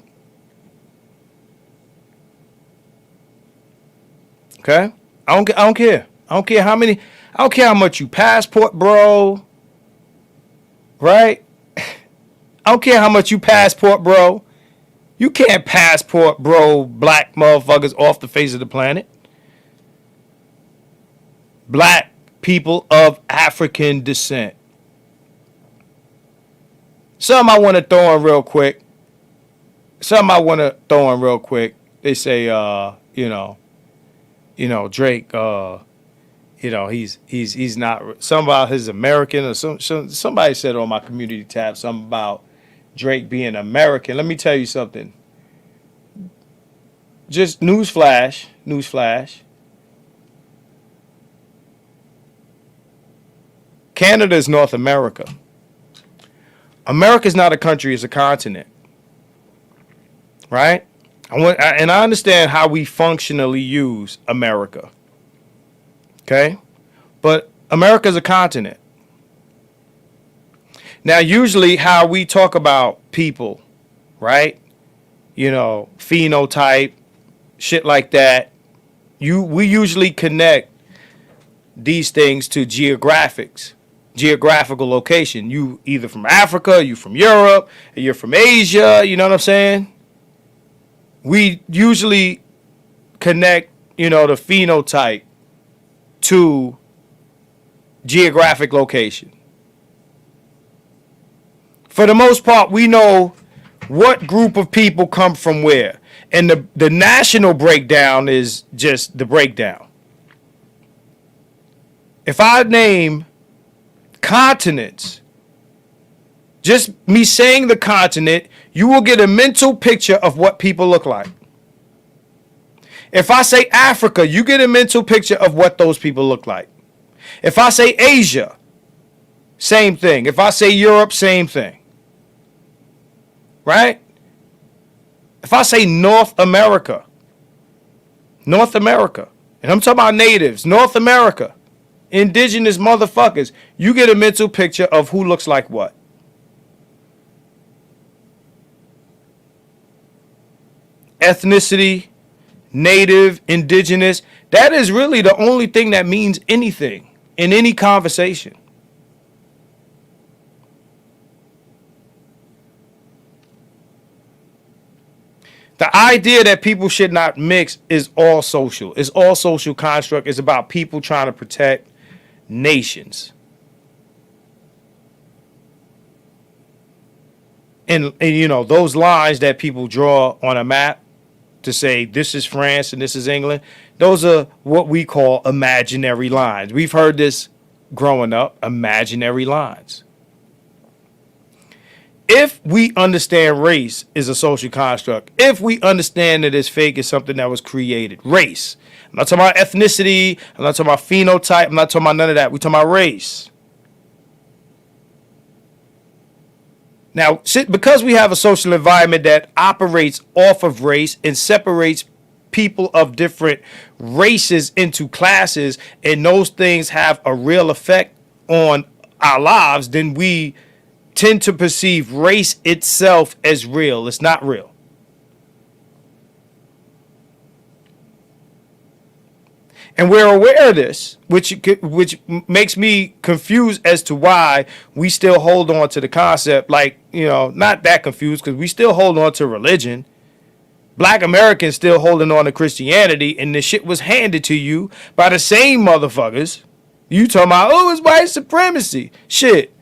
Okay? I don't care. I don't care how many. I don't care how much you passport, bro. Right? I don't care how much you passport, bro. You can't passport, bro, black motherfuckers off the face of the planet. Black people of African descent. Something I want to throw in real quick. They say, Drake, he's not, something about his American, or somebody said on my community tab something about Drake being American. Let me tell you something. Just newsflash. Canada is North America. America is not a country, it's a continent. Right? And I understand how we functionally use America. Okay? But America is a continent. Now, usually how we talk about people, right? Phenotype, shit like that. We usually connect these things to geographical location. You either from Africa, you from Europe, or you're from Asia, you know what I'm saying? We usually connect, the phenotype to geographic location. For the most part, we know what group of people come from where. And the national breakdown is just the breakdown. If I name continents, just me saying the continent, you will get a mental picture of what people look like. If I say Africa, you get a mental picture of what those people look like. If I say Asia, same thing. If I say Europe, same thing. Right? If I say North America, and I'm talking about natives, North America, indigenous motherfuckers, you get a mental picture of who looks like what. Ethnicity, native, indigenous, that is really the only thing that means anything in any conversation. The idea that people should not mix is all social. It's all social construct. It's about people trying to protect nations. And those lines that people draw on a map to say this is France and this is England, Those are what we call imaginary lines. We've heard this growing up, imaginary lines. If we understand race is a social construct, if we understand that it's fake, it's something that was created, race. I'm not talking about ethnicity, I'm not talking about phenotype, I'm not talking about none of that. We're talking about race. Now, because we have a social environment that operates off of race and separates people of different races into classes, and those things have a real effect on our lives, then we tend to perceive race itself as real. It's not real. And we're aware of this, which makes me confused as to why we still hold on to the concept. Like, not that confused, because we still hold on to religion. Black Americans still holding on to Christianity, and the shit was handed to you by the same motherfuckers. You talking about, oh, it's white supremacy. Shit.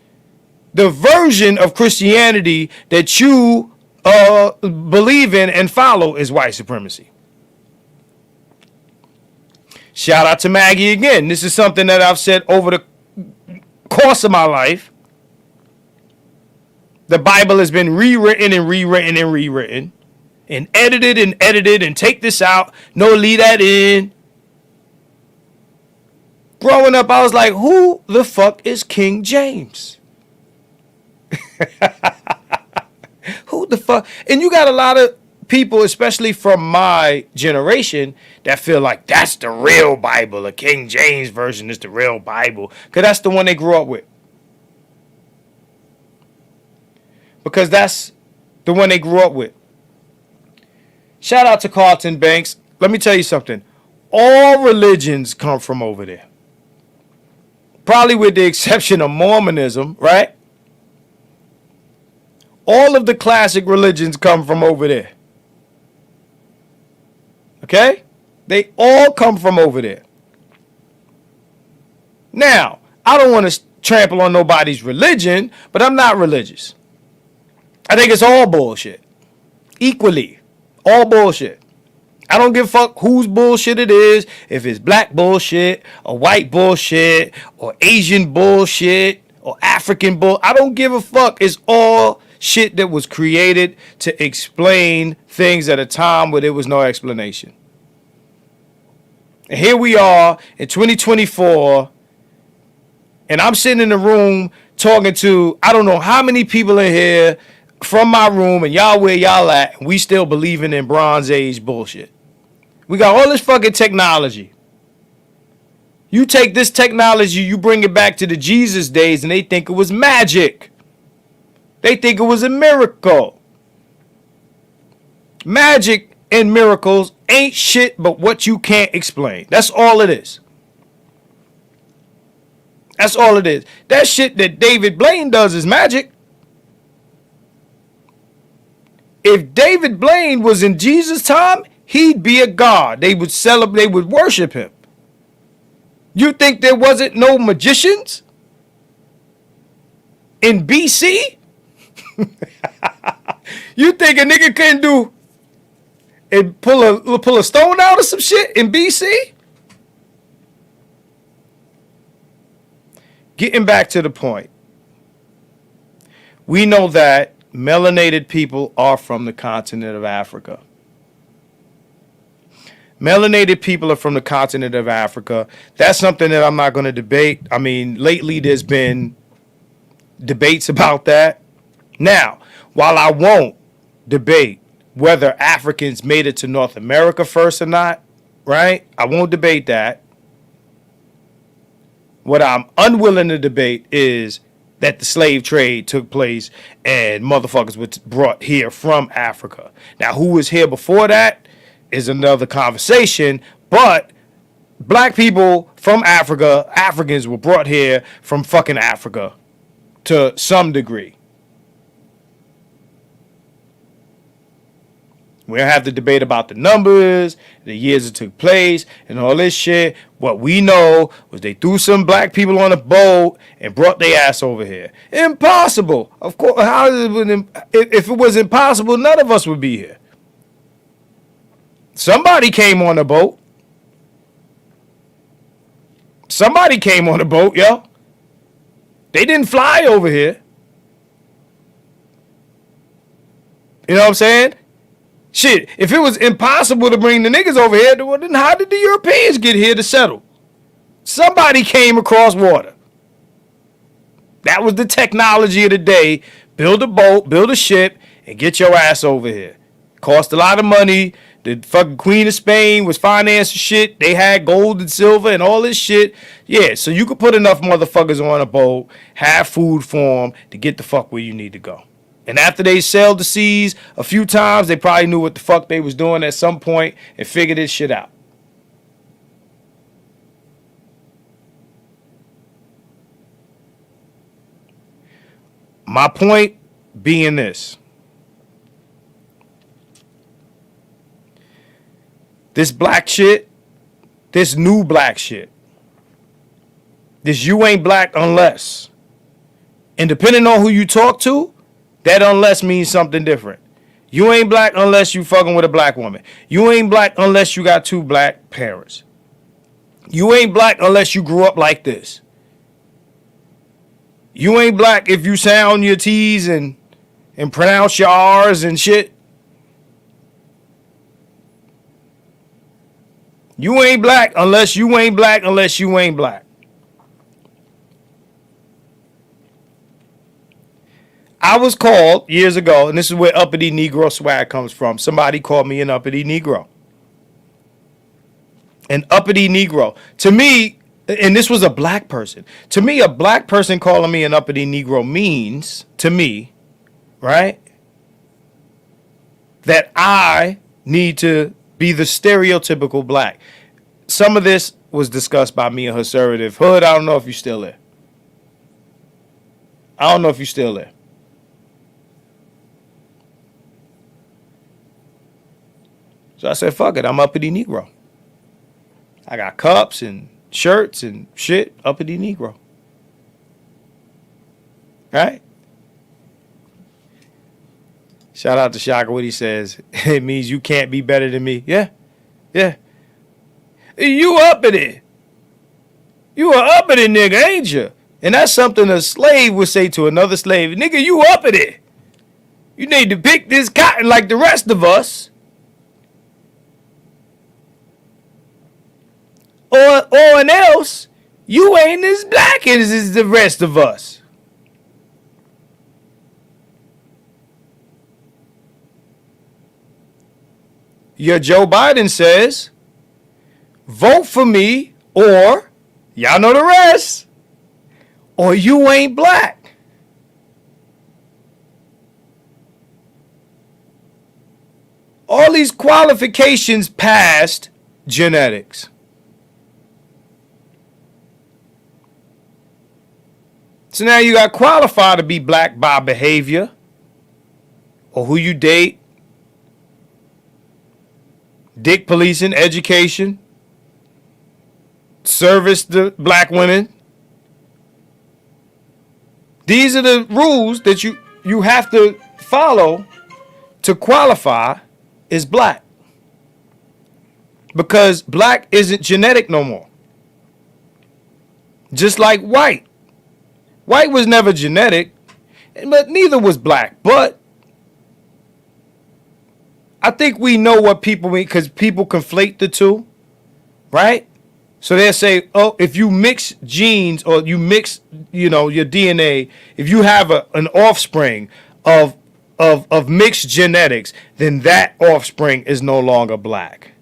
The version of Christianity that you believe in and follow is white supremacy. Shout out to Maggie again. This is something that I've said over the course of my life. The Bible has been rewritten and rewritten and rewritten. And edited and take this out. No, leave that in. Growing up, I was like, who the fuck is King James? Who the fuck? And you got a lot of people, especially from my generation, that feel like that's the real Bible. The King James version is the real Bible. Because that's the one they grew up with. Because that's the one they grew up with. Shout out to Carlton Banks. Let me tell you something. All religions come from over there. Probably with the exception of Mormonism, right? All of the classic religions come from over there. Okay? They all come from over there. Now, I don't want to trample on nobody's religion, but I'm not religious. I think it's all bullshit. Equally. All bullshit. I don't give a fuck whose bullshit it is. If it's black bullshit, or white bullshit, or Asian bullshit, or African bull. I don't give a fuck. It's all shit that was created to explain things at a time where there was no explanation. And here we are in 2024, and I'm sitting in the room talking to, I don't know how many people in here from my room, and y'all where y'all at, and we still believing in Bronze Age bullshit. We got all this fucking technology. You take this technology, you bring it back to the Jesus days, and they think it was magic. They think it was a miracle. Magic and miracles ain't shit but what you can't explain. That's all it is. That's all it is. That shit that David Blaine does is magic. If David Blaine was in Jesus' time, he'd be a god. They would celebrate, they would worship him. You think there wasn't no magicians in BC? You think a nigga couldn't do and pull a stone out of some shit in BC? Getting back to the point. We know that melanated people are from the continent of Africa. Melanated people are from the continent of Africa. That's something that I'm not going to debate. I mean, lately there's been debates about that. Now, while I won't debate whether Africans made it to North America first or not, right? I won't debate that. What I'm unwilling to debate is that the slave trade took place and motherfuckers were brought here from Africa. Now, who was here before that is another conversation, but black people from Africa, Africans were brought here from fucking Africa to some degree. We don't have to debate about the numbers, the years it took place, and all this shit. What we know was they threw some black people on a boat and brought their ass over here. Impossible. Of course, if it was impossible, none of us would be here. Somebody came on a boat. Somebody came on a boat, yo. They didn't fly over here. You know what I'm saying? Shit, if it was impossible to bring the niggas over here, then how did the Europeans get here to settle? Somebody came across water. That was the technology of the day. Build a boat, build a ship, and get your ass over here. Cost a lot of money. The fucking Queen of Spain was financing shit. They had gold and silver and all this shit. Yeah, so you could put enough motherfuckers on a boat, have food for them to get the fuck where you need to go. And after they sailed the seas a few times, they probably knew what the fuck they was doing at some point and figured this shit out. My point being this. This black shit, this new black shit, this you ain't black unless. And depending on who you talk to, that unless means something different. You ain't black unless you fucking with a black woman. You ain't black unless you got 2 black parents. You ain't black unless you grew up like this. You ain't black if you sound your T's and pronounce your R's and shit. You ain't black unless you ain't black unless you ain't black. I was called years ago, and this is where uppity Negro swag comes from. Somebody called me an uppity Negro. An uppity Negro. To me, and this was a black person. To me, a black person calling me an uppity Negro means, to me, right, that I need to be the stereotypical black. Some of this was discussed by me and Conservative Hood. I don't know if you're still there. I don't know if you're still there. So I said, fuck it, I'm uppity Negro. I got cups and shirts and shit, uppity Negro. Right? Shout out to Shaka what he says. It means you can't be better than me. Yeah. Yeah. You uppity. You a uppity nigga, ain't you? And that's something a slave would say to another slave. Nigga, you uppity. You need to pick this cotton like the rest of us. Or else, you ain't as black as the rest of us. Your Joe Biden says, vote for me or, y'all know the rest, or you ain't black. All these qualifications past genetics. So now you got qualified to be black by behavior or who you date, dick policing, education, service to black women. These are the rules that you have to follow to qualify as black. Because black isn't genetic no more. Just like white. White was never genetic, but neither was black. But I think we know what people mean because people conflate the two, right? So they'll say, oh, if you mix genes or you mix, your DNA, if you have an offspring of mixed genetics, then that offspring is no longer black.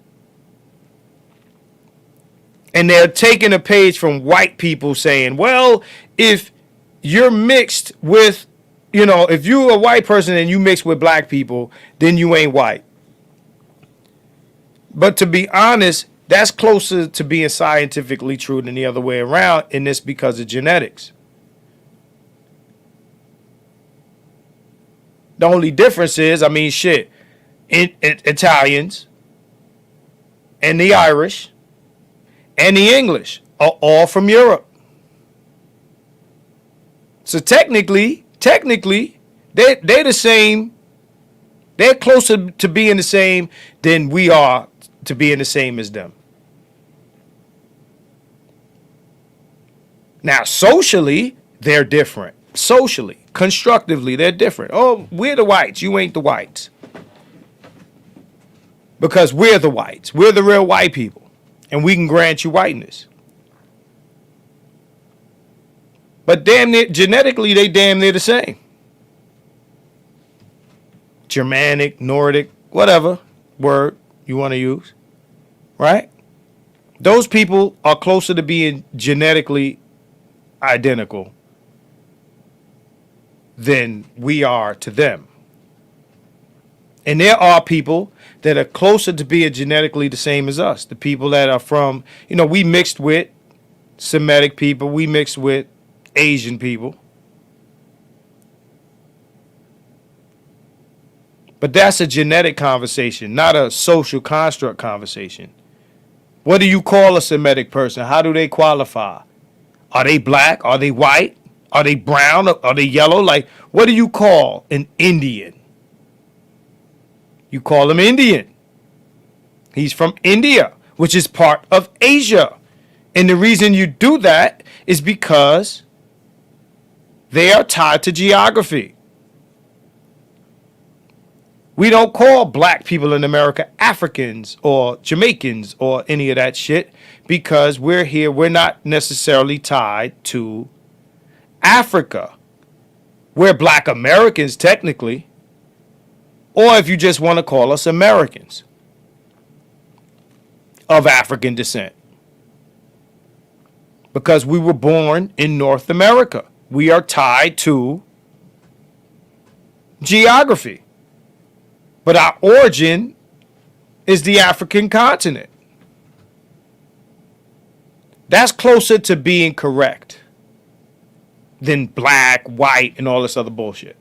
And they're taking a page from white people saying, well, if you're mixed with, if you're a white person and you mix with black people, then you ain't white. But to be honest, that's closer to being scientifically true than the other way around, and it's because of genetics. The only difference is, Italians and the Irish and the English are all from Europe. So technically, they're the same. They're closer to being the same than we are to being the same as them. Now, socially, they're different. Socially, constructively, they're different. Oh, we're the whites. You ain't the whites. Because we're the whites. We're the real white people. And we can grant you whiteness. But damn near, genetically, they damn near the same. Germanic, Nordic, whatever word you want to use. Right? Those people are closer to being genetically identical than we are to them. And there are people that are closer to being genetically the same as us. The people that are from, we mixed with Semitic people, we mixed with Asian people. But that's a genetic conversation, not a social construct conversation. What do you call a Semitic person? How do they qualify? Are they black? Are they white? Are they brown? Are they yellow? Like, what do you call an Indian? You call him Indian. He's from India, which is part of Asia. And the reason you do that is because they are tied to geography. We don't call black people in America Africans or Jamaicans or any of that shit because we're here. We're not necessarily tied to Africa. We're black Americans technically. Or if you just want to call us Americans of African descent. Because we were born in North America. We are tied to geography. But our origin is the African continent. That's closer to being correct than black, white, and all this other bullshit.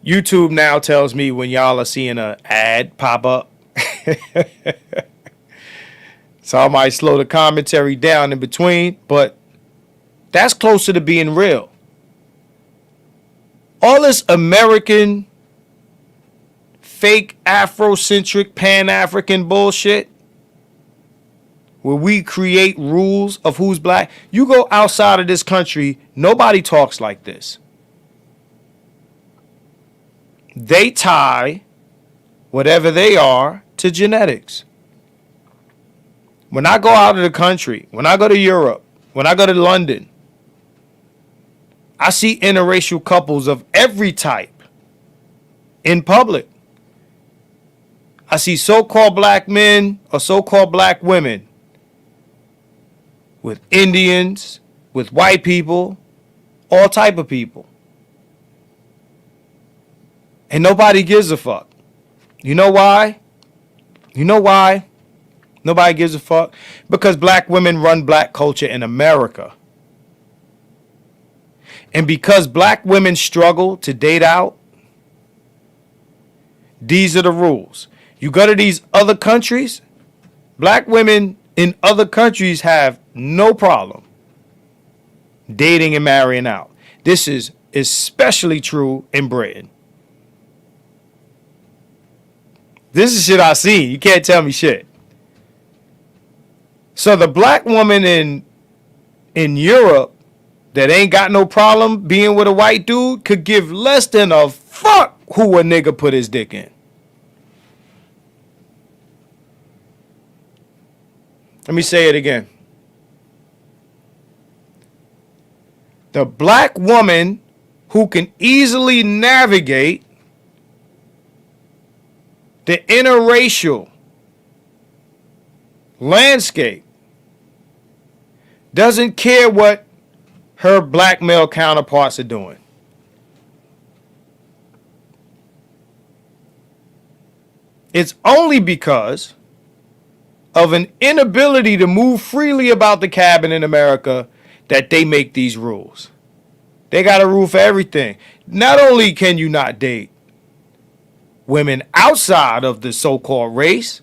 YouTube now tells me when y'all are seeing an ad pop up. So I might slow the commentary down in between, but that's closer to being real. All this American, fake Afrocentric, Pan-African bullshit, where we create rules of who's black. You go outside of this country, nobody talks like this. They tie whatever they are to genetics. When I go out of the country, when I go to Europe, when I go to London, I see interracial couples of every type in public. I see so-called black men or so-called black women with Indians, with white people, all type of people. And nobody gives a fuck. You know why? You know why nobody gives a fuck? Because black women run black culture in America. And because black women struggle to date out, these are the rules. You go to these other countries, black women in other countries have no problem dating and marrying out. This is especially true in Britain. This is shit I see. You can't tell me shit. So the black woman in Europe that ain't got no problem being with a white dude could give less than a fuck who a nigga put his dick in. Let me say it again. The black woman who can easily navigate the interracial landscape doesn't care what her black male counterparts are doing. It's only because of an inability to move freely about the cabin in America that they make these rules. They got a rule for everything. Not only can you not date women outside of the so-called race,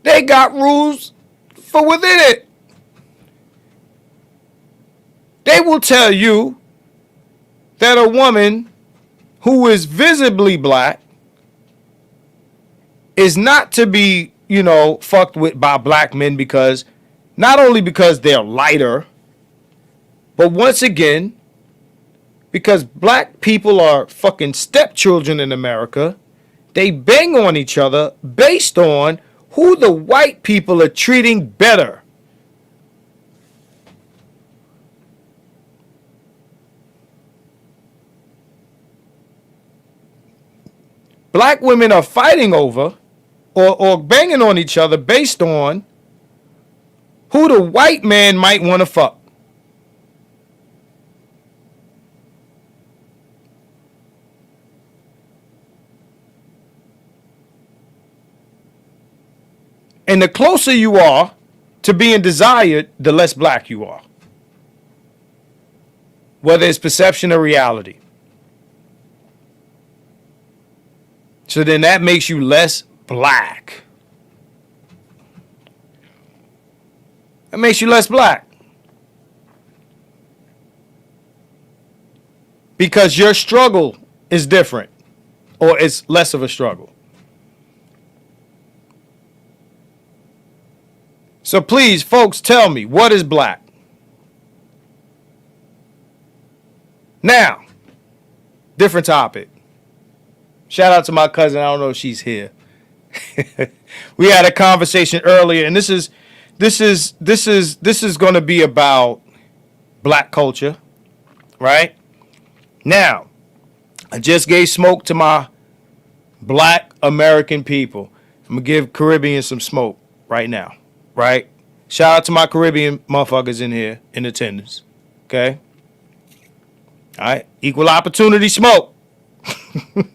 they got rules for within it. They will tell you that a woman who is visibly black is not to be fucked with by black men because not only because they're lighter, but once again, because black people are fucking stepchildren in America, they bang on each other based on who the white people are treating better. Black women are fighting over or banging on each other based on who the white man might want to fuck. And the closer you are to being desired, the less black you are. Whether it's perception or reality. So then that makes you less black. That makes you less black. Because your struggle is different. Or it's less of a struggle. So please, folks, tell me, what is black? Now, different topic. Shout out to my cousin. I don't know if she's here. We had a conversation earlier, and this is going to be about black culture, right? Now, I just gave smoke to my black American people. I'm gonna give Caribbean some smoke right now. Right? Shout out to my Caribbean motherfuckers in here in attendance. Okay? All right? Equal opportunity smoke. I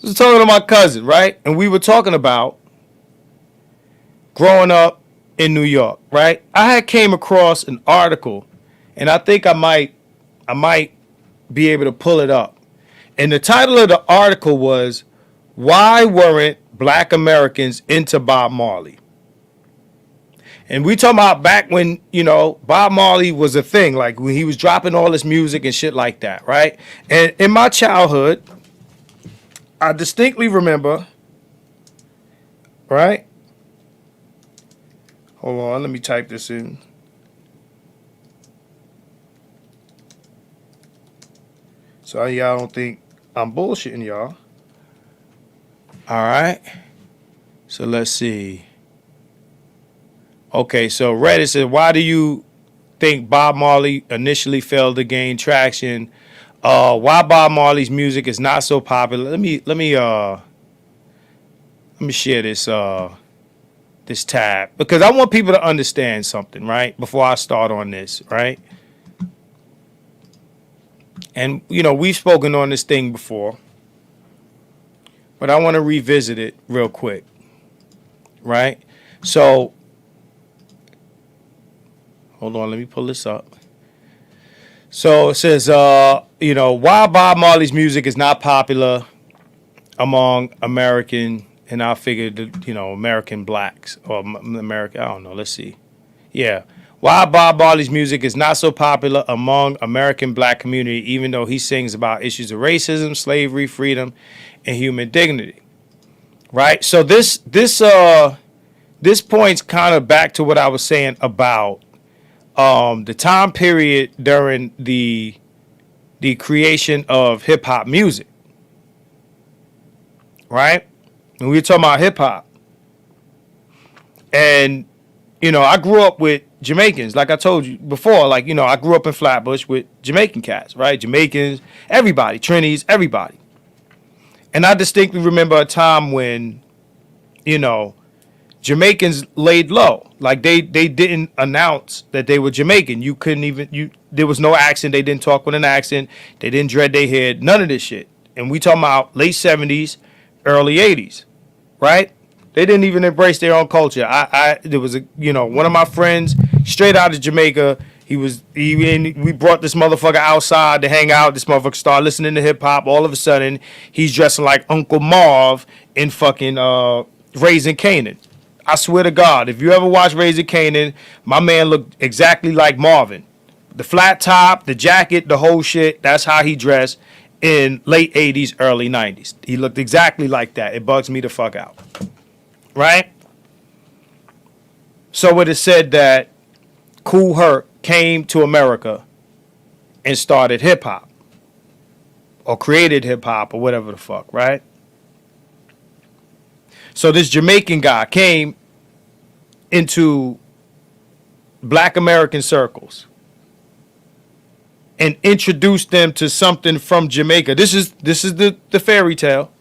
was talking to my cousin, right? And we were talking about growing up in New York, right? I had came across an article, and I think I might be able to pull it up. And the title of the article was, "Why Weren't Black Americans into Bob Marley?" And we talking about back when, Bob Marley was a thing, like when he was dropping all this music and shit like that, right? And in my childhood, I distinctly remember, right? Hold on, let me type this in. So y'all don't think I'm bullshitting y'all. All right. So let's see. Okay, so Reddit said, why do you think Bob Marley initially failed to gain traction? Why Bob Marley's music is not so popular? Let me share this tab because I want people to understand something, right? Before I start on this, right? And we've spoken on this thing before. But I want to revisit it real quick, right? So, hold on, let me pull this up. So it says, why Bob Marley's music is not popular among American, and I figured, American blacks or American, I don't know, let's see. Yeah. Why Bob Marley's music is not so popular among American black community, even though he sings about issues of racism, slavery, freedom, and human dignity, right? So this points kind of back to what I was saying about the time period during the creation of hip hop music, right? And we were talking about hip hop, and I grew up with Jamaicans, like I told you before. Like I grew up in Flatbush with Jamaican cats, right? Jamaicans, everybody, Trinis, everybody. And I distinctly remember a time when, Jamaicans laid low. Like they didn't announce that they were Jamaican. You couldn't even, there was no accent. They didn't talk with an accent. They didn't dread their hair. None of this shit. And we talking about late 70s, early 80s, right? They didn't even embrace their own culture. There was one of my friends straight out of Jamaica. We brought this motherfucker outside to hang out. This motherfucker started listening to hip hop. All of a sudden, he's dressing like Uncle Marv in fucking Raising Canaan. I swear to God, if you ever watch Raising Canaan, my man looked exactly like Marvin. The flat top, the jacket, the whole shit. That's how he dressed. in late 80s, early 90s. He looked exactly like that. It bugs me the fuck out. Right? So it is said that Kool Herc came to America and started hip hop. Or created hip hop or whatever the fuck, right? So this Jamaican guy came into Black American circles and introduced them to something from Jamaica. This is the fairy tale.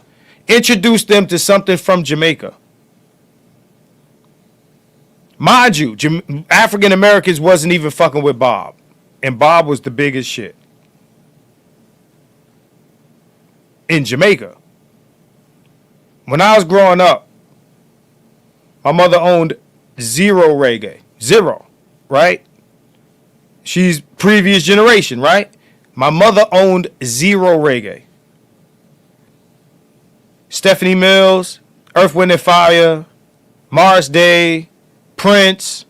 Introduced them to something from Jamaica. Mind you, African Americans wasn't even fucking with Bob. And Bob was the biggest shit in Jamaica. When I was growing up, my mother owned zero reggae. Zero, right? She's previous generation, right? My mother owned zero reggae. Stephanie Mills, Earth, Wind and Fire, Morris Day, Prince,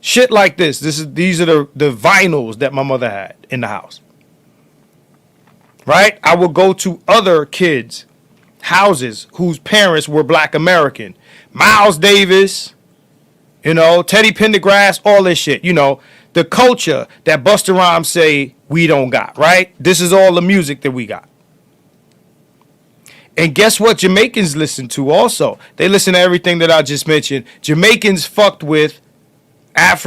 shit like this. These are the vinyls that my mother had in the house. Right? I would go to other kids' houses whose parents were Black American. Miles Davis, Teddy Pendergrass, all this shit. The culture that Busta Rhymes say we don't got, right? This is all the music that we got. And guess what Jamaicans listen to also? They listen to everything that I just mentioned. Jamaicans fucked with Black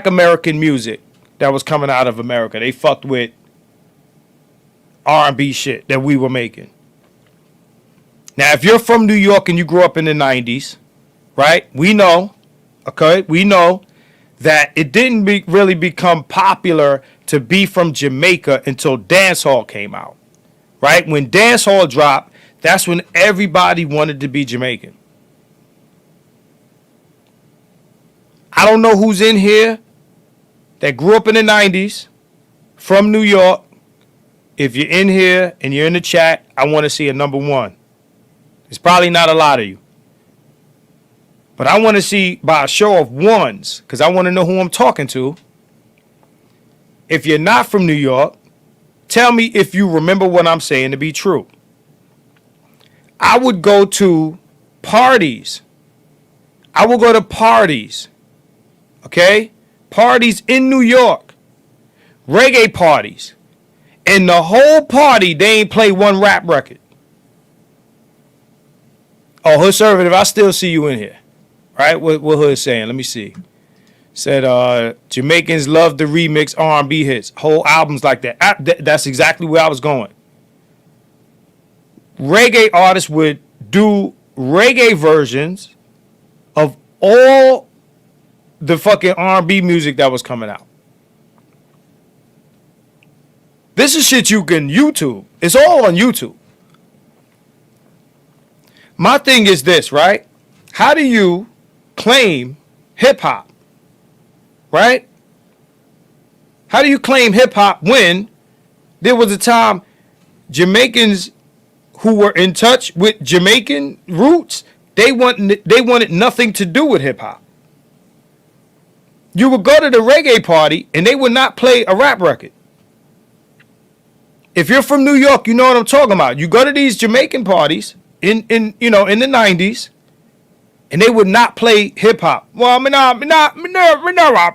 American music that was coming out of America. They fucked with R&B shit that we were making. Now, if you're from New York and you grew up in the 90s, right? We know that it didn't really become popular to be from Jamaica until dancehall came out. Right? When dancehall dropped, that's when everybody wanted to be Jamaican. I don't know who's in here that grew up in the 90s from New York. If you're in here and you're in the chat, I want to see a number one. It's probably not a lot of you. But I want to see by a show of ones, because I want to know who I'm talking to. If you're not from New York, tell me if you remember what I'm saying to be true. I would go to parties. Okay? Parties in New York. Reggae parties. And the whole party, they ain't play one rap record. Oh, Hood Conservative, I still see you in here. Right? What Hood's saying? Let me see. Said Jamaicans love the remix R&B hits. Whole albums like that. That's exactly where I was going. Reggae artists would do reggae versions of all the fucking R&B music that was coming out. This is shit you can YouTube. It's all on YouTube. My thing is this, right? How do you claim hip-hop? Right? How do you claim hip-hop when there was a time Jamaicans who were in touch with Jamaican roots, they wanted nothing to do with hip-hop. You would go to the reggae party and they would not play a rap record. If you're from New York, you know what I'm talking about. You go to these Jamaican parties in the 90s, and they would not play hip hop. Well, me never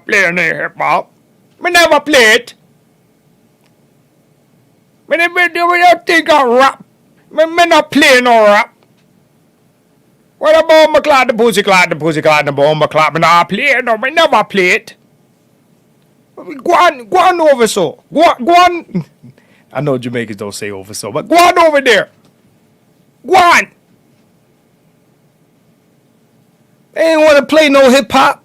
play any hip hop. Me never play it. Me never think of rap. Me not play no rap. What about my clad the pussy, the bomb, my clap? Me not play it. No, me never play it. Go on over so. Go on. I know Jamaicans don't say over so, but go on over there. Go on. They ain't want to play no hip hop.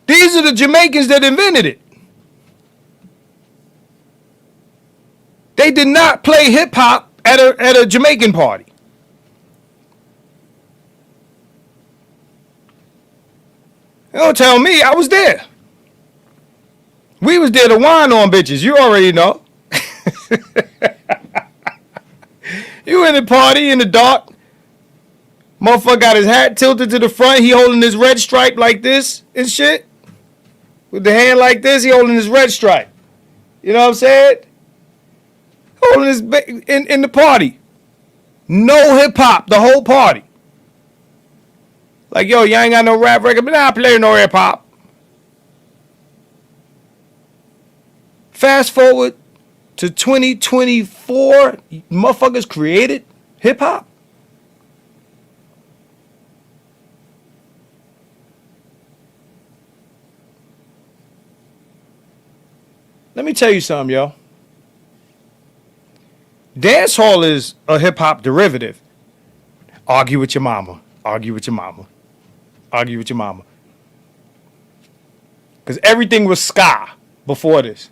These are the Jamaicans that invented it. They did not play hip hop at a Jamaican party. Don't tell me, I was there. We was there to whine on bitches. You already know. You in the party in the dark. Motherfucker got his hat tilted to the front. He holding his red stripe like this and shit. With the hand like this, he holding his red stripe. You know what I'm saying? Holding his in the party. No hip hop, the whole party. Like, yo, you ain't got no rap record, but I play no hip hop. Fast forward to 2024, motherfuckers created hip hop. Let me tell you something, yo. Dancehall is a hip hop derivative. Argue with your mama. Argue with your mama. Argue with your mama. Because everything was ska before this.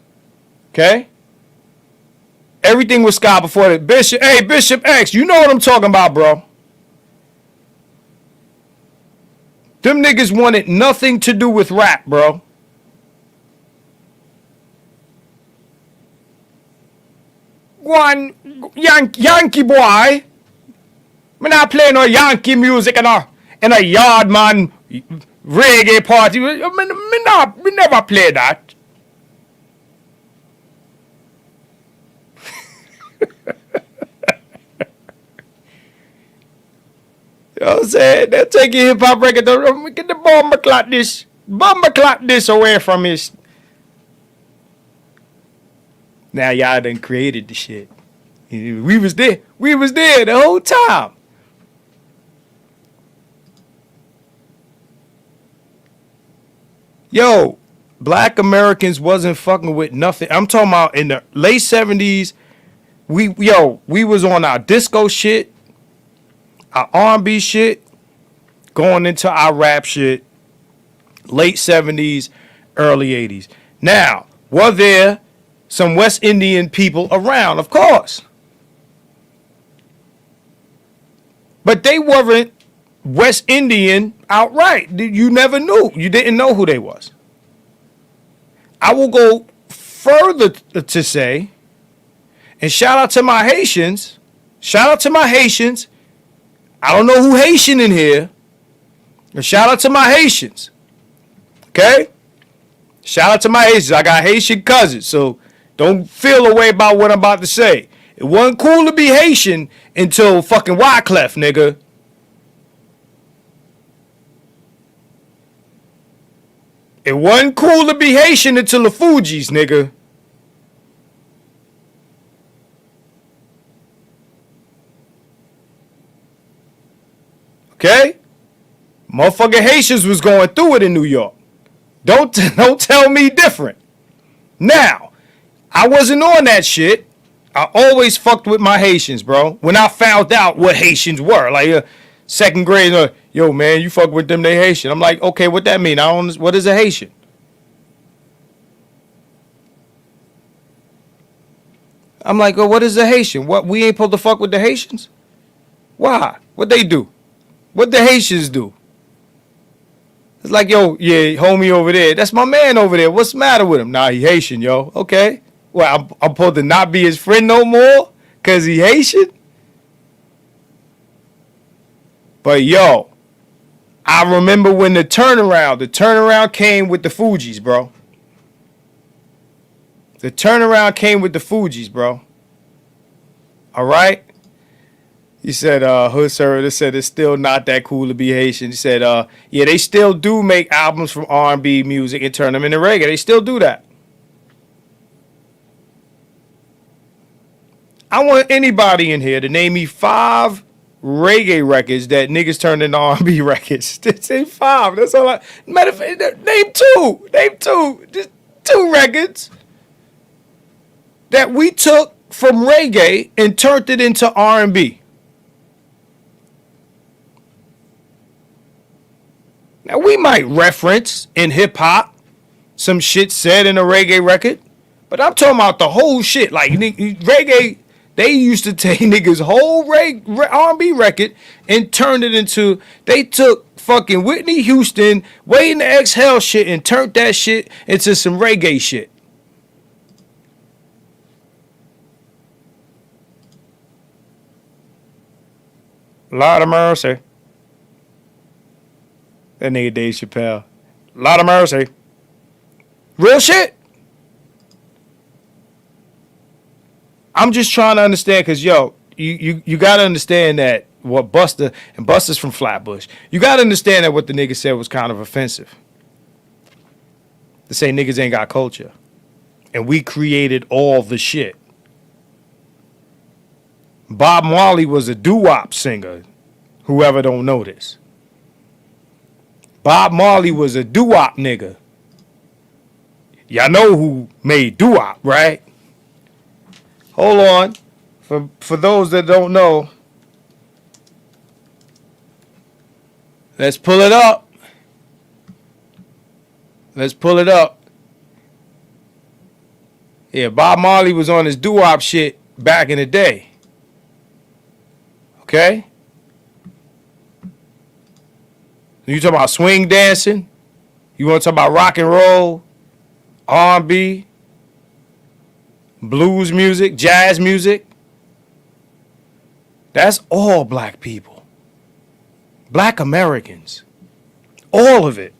Okay? Everything was ska before this. Bishop, hey, Bishop X, you know what I'm talking about, bro. Them niggas wanted nothing to do with rap, bro. One Yankee boy. Me not play no Yankee music in a yard man reggae party. Me never play that. You know what I'm saying? They'll take your hip hop record. Get the bomber clock this away from us. Now y'all done created the shit. We was there. We was there the whole time. Yo, black Americans wasn't fucking with nothing. I'm talking about in the late 70s. We was on our disco shit, our R&B shit, going into our rap shit, late 70s, early 80s. Now, were there some West Indian people around? Of course. But they weren't West Indian outright. You never knew. You didn't know who they was. I will go further to say, and shout out to my Haitians. Shout out to my Haitians. I don't know who Haitian in here. But shout out to my Haitians. Okay? Shout out to my Haitians. I got Haitian cousins, so don't feel a way about what I'm about to say. It wasn't cool to be Haitian until fucking Wyclef, nigga. It wasn't cool to be Haitian until the Fugees, nigga. Okay? Motherfucking Haitians was going through it in New York. Don't tell me different. Now, I wasn't on that shit. I always fucked with my Haitians, bro. When I found out what Haitians were, like second grade, yo man, you fuck with them, they Haitian. I'm like, okay, what that mean? What is a Haitian? I'm like, oh, what is a Haitian? What, we ain't supposed to fuck with the Haitians? Why? What they do? What the Haitians do? It's like, yo, yeah, homie over there. That's my man over there. What's the matter with him? Nah, he Haitian, yo. Okay. Well, I'm supposed to not be his friend no more because he Haitian? But, yo, I remember when the turnaround came with the Fugees, bro. The turnaround came with the Fugees, bro. All right? He said, Hood Sir said it's still not that cool to be Haitian. He said, yeah, they still do make albums from R&B music and turn them into reggae. They still do that. I want anybody in here to name me 5 reggae records that niggas turned into R&B records. Say 5. That's all I... Matter of fact, name 2. Name 2. Just 2 records that we took from reggae and turned it into R&B. Now, we might reference in hip-hop some shit said in a reggae record, but I'm talking about the whole shit. Like, reggae, they used to take niggas' whole R&B record and turn it into... They took fucking Whitney Houston, Waiting to Exhale shit and turned that shit into some reggae shit. Lord of mercy. That nigga Dave Chappelle. Lot of mercy. Real shit. I'm just trying to understand, because, yo, you got to understand that what Buster, and Buster's from Flatbush, you got to understand that what the nigga said was kind of offensive. To say niggas ain't got culture. And we created all the shit. Bob Marley was a doo-wop singer, whoever don't know this. Bob Marley was a doo-wop nigga. Y'all know who made doo-wop, right? Hold on. For those that don't know, let's pull it up. Let's pull it up. Yeah, Bob Marley was on his doo-wop shit back in the day. Okay? You talking about swing dancing? You want to talk about rock and roll, R&B, blues music, jazz music? That's all black people. Black Americans. All of it.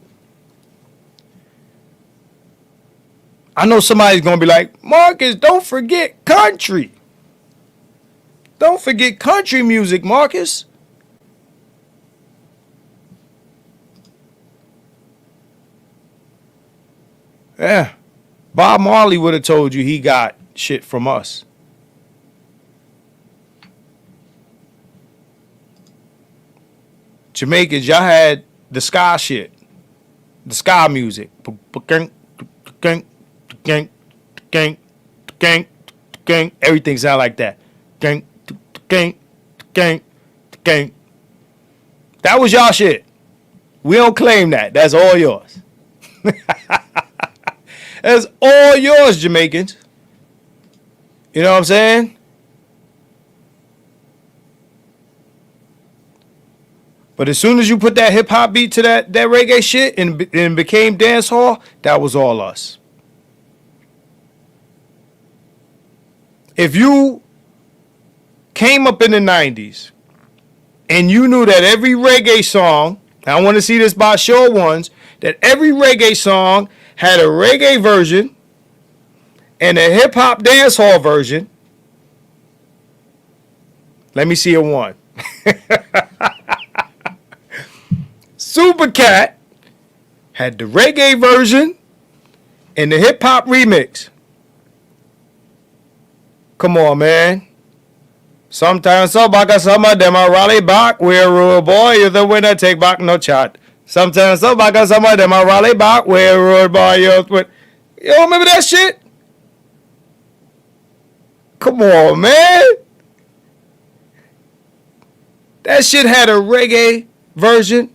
I know somebody's going to be like, Marcus, don't forget country. Don't forget country music, Marcus. Yeah. Bob Marley would have told you he got shit from us. Jamaicans, y'all had the ska shit. The ska music. Everything sound like that. That was y'all shit. We don't claim that. That's all yours. That's all yours, Jamaicans. You know what I'm saying? But as soon as you put that hip hop beat to that reggae shit and became dance hall, that was all us. If you came up in the 90s and you knew that every reggae song, I want to see this by show ones, that every reggae song had a reggae version and a hip hop dance hall version, let me see a one. Supercat had the reggae version and the hip hop remix. Come on, man. Sometimes some of them are rally back. We're rude boy, you're the winner, take back no chat. Sometimes some of them are rally back. We're rude boy, you're the winner. You don't remember that shit? Come on, man. That shit had a reggae version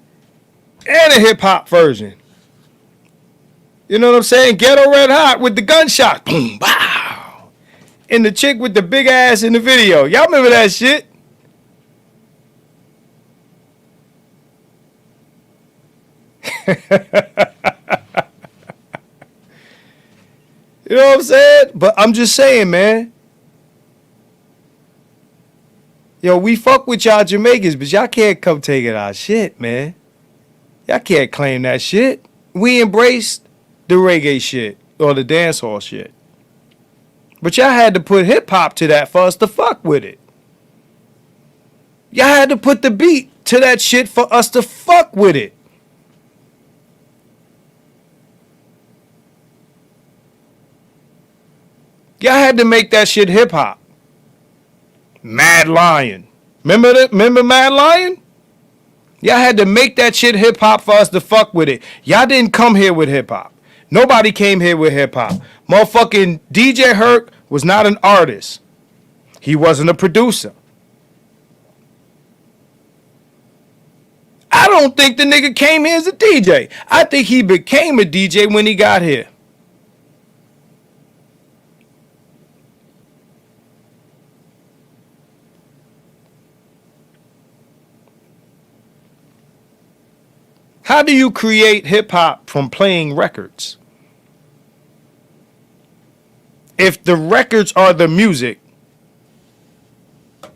and a hip-hop version. You know what I'm saying? Ghetto Red Hot with the gunshot. Boom, bow. And the chick with the big ass in the video. Y'all remember that shit? You know what I'm saying? But I'm just saying, man. Yo, we fuck with y'all Jamaicans, but y'all can't come taking our shit, man. Y'all can't claim that shit. We embraced the reggae shit or the dancehall shit. But y'all had to put hip-hop to that for us to fuck with it. Y'all had to put the beat to that shit for us to fuck with it. Y'all had to make that shit hip-hop. Mad Lion. Remember Mad Lion? Y'all had to make that shit hip-hop for us to fuck with it. Y'all didn't come here with hip-hop. Nobody came here with hip-hop. Motherfucking DJ Herc was not an artist. He wasn't a producer. I don't think the nigga came here as a DJ. I think he became a DJ when he got here. How do you create hip-hop from playing records? If the records are the music,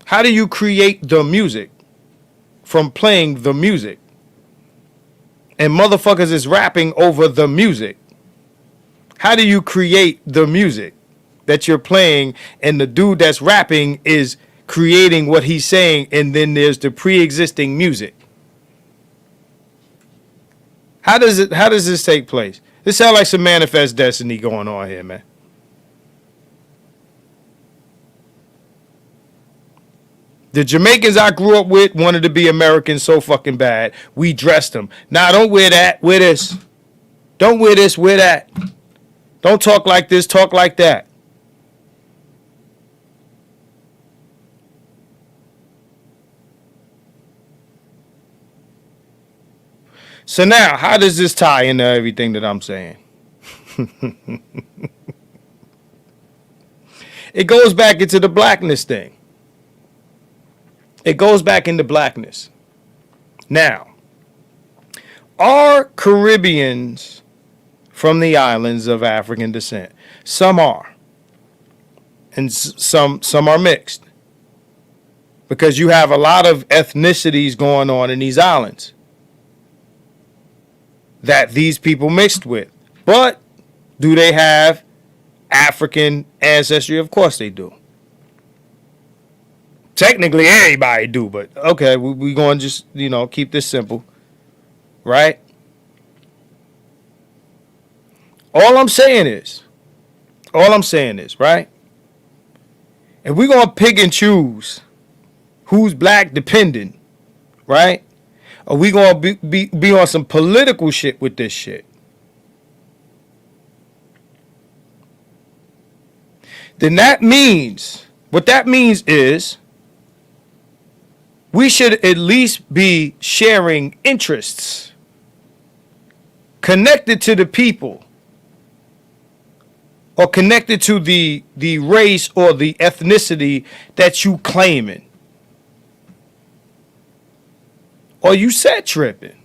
how do you create the music from playing the music? And motherfuckers is rapping over the music. How do you create the music? that you're playing, and the dude that's rapping is creating what he's saying, and then there's the pre-existing music. How does this take place? This sounds like some Manifest Destiny going on here, man. The Jamaicans I grew up with wanted to be Americans so fucking bad. We dressed them. Nah, don't wear that. Wear this. Don't wear this. Wear that. Don't talk like this. Talk like that. So now, how does this tie into everything that I'm saying? It goes back into the blackness thing. It goes back into blackness. Now, are Caribbeans from the islands of African descent? Some are. And some are mixed. Because you have a lot of ethnicities going on in these islands that these people mixed with. But do they have African ancestry? Of course they do. Technically everybody do, but okay, we going to just, keep this simple. Right? All I'm saying is, right? If we're going to pick and choose who's black dependent, right? Or we going to be on some political shit with this shit? Then what that means is we should at least be sharing interests connected to the people or connected to the race or the ethnicity that you claiming. Or you set tripping.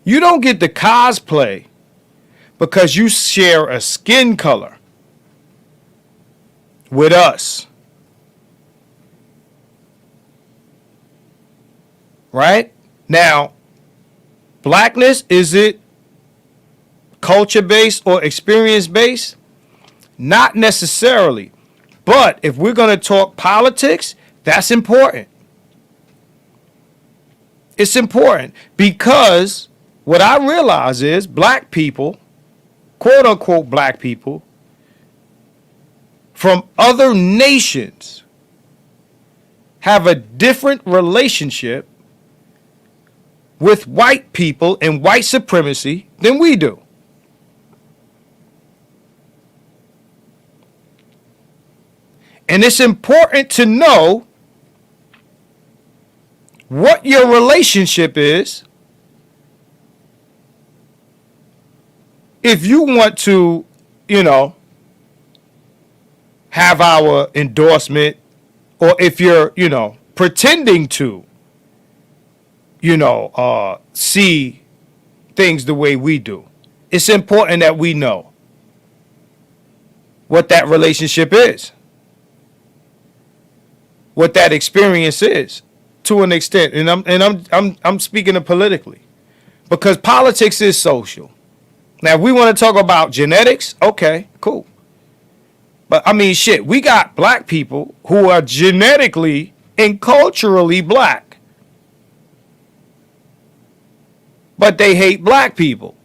You don't get to cosplay because you share a skin color with us. Right? Now, blackness, is it culture-based or experience-based? Not necessarily. But if we're going to talk politics, that's important. It's important because what I realize is black people, quote unquote black people, from other nations have a different relationship with white people and white supremacy than we do. And it's important to know what your relationship is if you want to, have our endorsement, or if you're, pretending to, see things the way we do. It's important that we know what that relationship is, what that experience is, to an extent. And I'm speaking of politically, because politics is social. Now, if we want to talk about genetics, okay, cool. But I mean, shit, we got black people who are genetically and culturally black, but they hate black people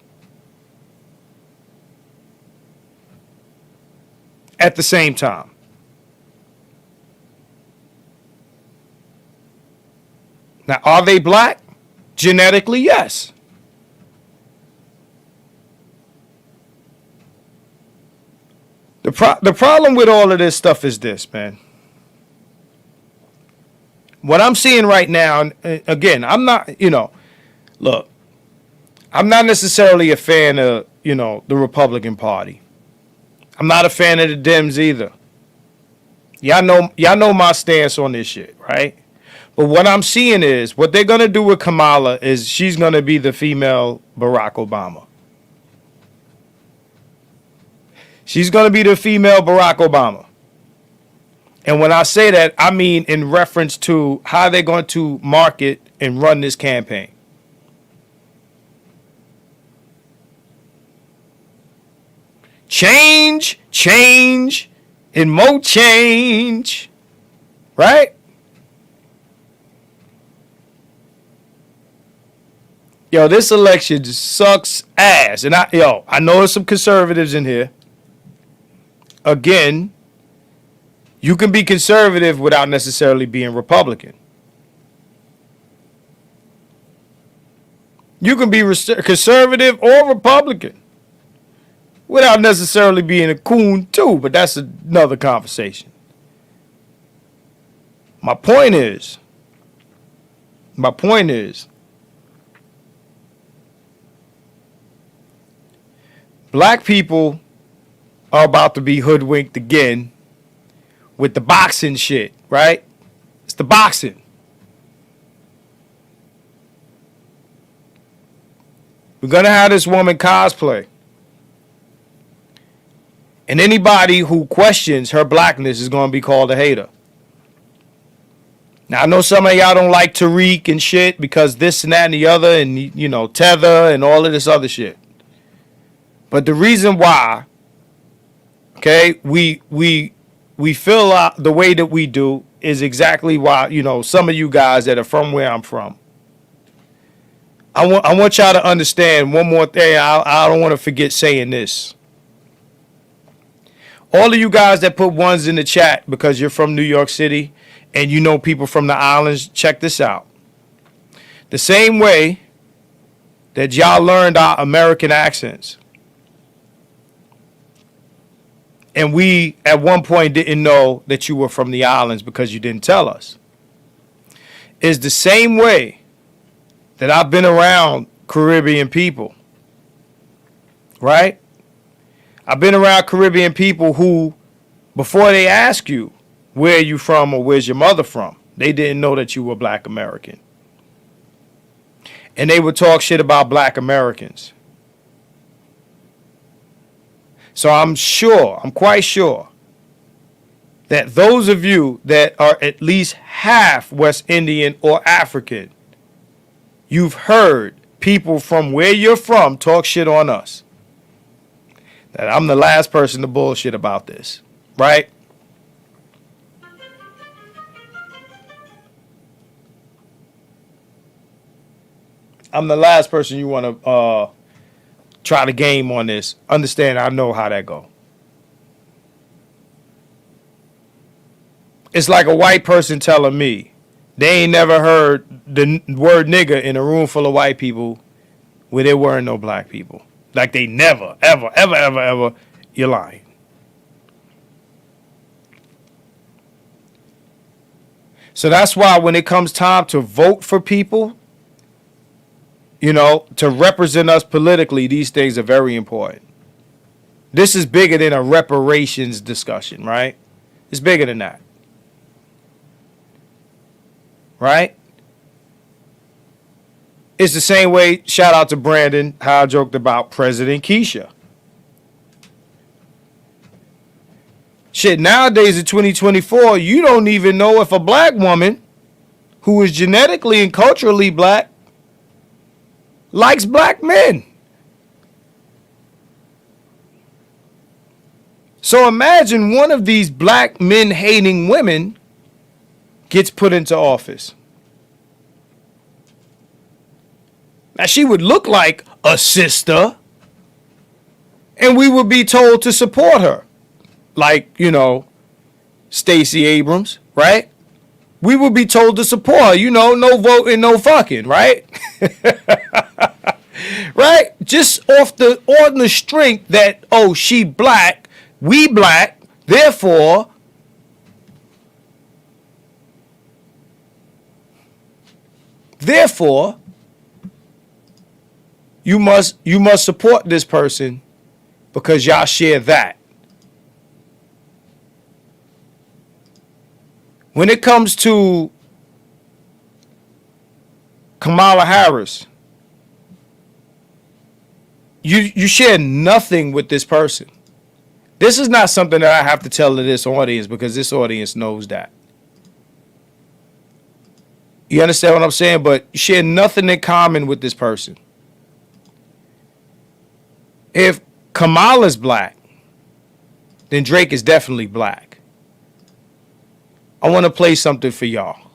at the same time. Now, are they black? Genetically, yes. The problem with all of this stuff is this, man. What I'm seeing right now, and again, I'm not, look, I'm not necessarily a fan of, the Republican Party. I'm not a fan of the Dems either. Y'all know my stance on this shit, right? But what I'm seeing is what they're going to do with Kamala is she's going to be the female Barack Obama. She's going to be the female Barack Obama. And when I say that, I mean in reference to how they're going to market and run this campaign. change, change, and more change, right? Yo, this election just sucks ass. And I know there's some conservatives in here. Again, you can be conservative without necessarily being Republican. You can be conservative or Republican without necessarily being a coon too, but that's another conversation. My point is, black people are about to be hoodwinked again with the boxing shit, right? It's the boxing. We're going to have this woman cosplay. And anybody who questions her blackness is going to be called a hater. Now, I know some of y'all don't like Tariq and shit because this and that and the other and, you know, Tether and all of this other shit. But the reason why, okay, we feel the way that we do is exactly why, you know, some of you guys that are from where I'm from. I want y'all to understand one more thing. I don't want to forget saying this. All of you guys that put ones in the chat because you're from New York City and you know people from the islands, check this out. The same way that y'all learned our American accents, and we at one point didn't know that you were from the islands because you didn't tell us, is the same way that I've been around Caribbean people, right? I've been around Caribbean people who, before they ask you where you from or where's your mother from, they didn't know that you were Black American. And they would talk shit about Black Americans. So I'm quite sure that those of you that are at least half West Indian or African, you've heard people from where you're from talk shit on us. That I'm the last person to bullshit about this, right? I'm the last person you want to try the game on this. Understand, I know how that go. It's like a white person telling me they ain't never heard the word nigger in a room full of white people where there weren't no black people. Like they never, ever, ever, ever, ever. You're lying. So that's why when it comes time to vote for people, you know, to represent us politically, these things are very important. This is bigger than a reparations discussion, right? It's bigger than that. Right? It's the same way, shout out to Brandon, how I joked about President Keisha. Shit, nowadays in 2024, you don't even know if a black woman who is genetically and culturally black likes black men. So imagine one of these black men hating women gets put into office. Now, she would look like a sister, and we would be told to support her. Like, you know, Stacey Abrams, right? We would be told to support her. You know, no voting, no fucking, right? Right? Just on the strength that, oh, she black, we black, therefore, you must support this person because y'all share that. When it comes to Kamala Harris, you share nothing with this person. This is not something that I have to tell to this audience because this audience knows that. You understand what I'm saying? But you share nothing in common with this person. If Kamala's black then Drake is definitely black. I want to play something for y'all.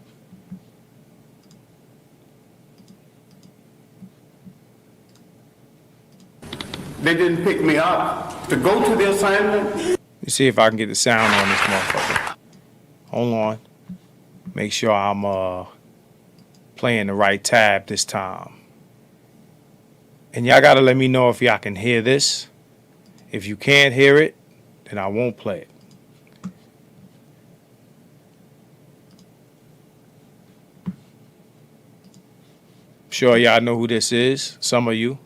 They didn't pick me up to go to the assignment. Let me see if I can get the sound on this motherfucker. Hold on. Make sure I'm playing the right tab this time. And y'all gotta let me know if y'all can hear this. If you can't hear it, then I won't play it. I'm sure y'all know who this is. Some of you.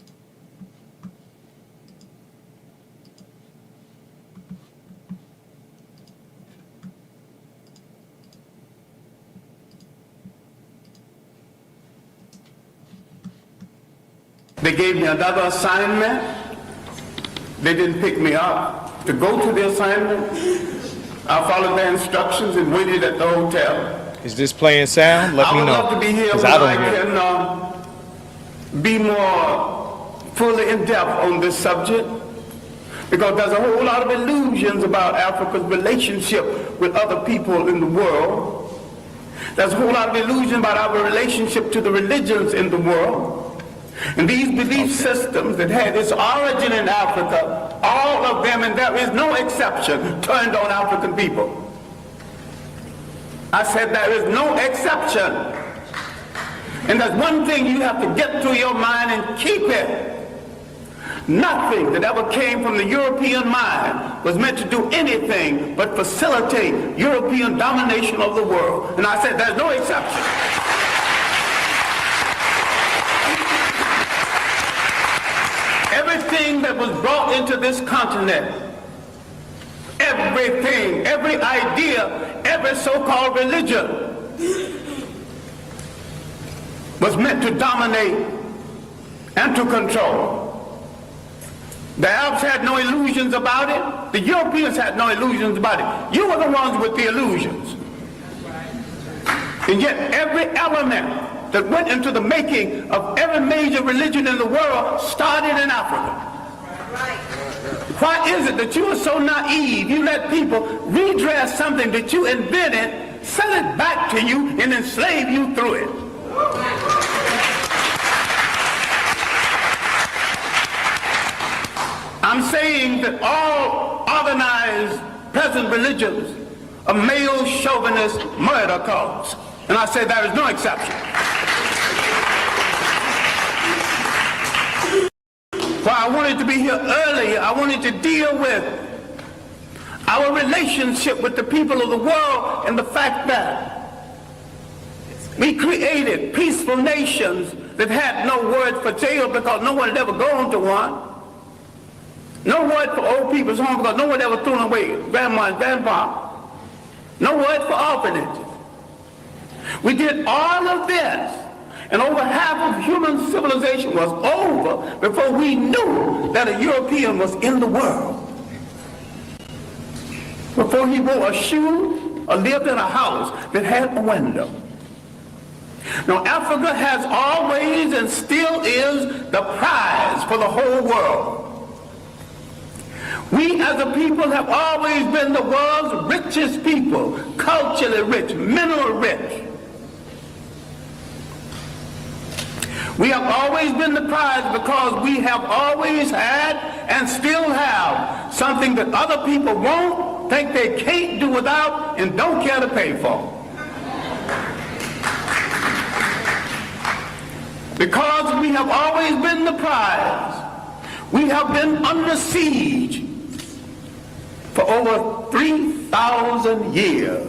They gave me another assignment. They didn't pick me up to go to the assignment. I followed their instructions and waited at the hotel. Is this playing sound? Let me know. I would love to be here when I can be more fully in depth on this subject, because there's a whole lot of illusions about Africa's relationship with other people in the world. There's a whole lot of illusion about our relationship to the religions in the world. And these belief systems that had its origin in Africa, all of them, and there is no exception, turned on African people. I said there is no exception. And there's one thing you have to get through your mind and keep it. Nothing that ever came from the European mind was meant to do anything but facilitate European domination of the world. And I said there's no exception. Everything that was brought into this continent, everything, every idea, every so-called religion was meant to dominate and to control. The Arabs had no illusions about it. The Europeans had no illusions about it. You were the ones with the illusions. And yet every element that went into the making of every major religion in the world started in Africa. Why is it that you are so naive? You let people redress something that you invented, sell it back to you, and enslave you through it. I'm saying that all organized present religions are male chauvinist murder cults. And I say there is no exception. Why I wanted to be here earlier, I wanted to deal with our relationship with the people of the world and the fact that we created peaceful nations that had no word for jail because no one had ever gone to one. No word for old people's home because no one ever threw away grandma and grandpa. No word for orphanages. We did all of this, and over half of human civilization was over before we knew that a European was in the world. Before he wore a shoe or lived in a house that had a window. Now, Africa has always and still is the prize for the whole world. We as a people have always been the world's richest people, culturally rich, mineral rich. We have always been the prize because we have always had and still have something that other people won't, think they can't do without, and don't care to pay for. Because we have always been the prize, we have been under siege for over 3,000 years.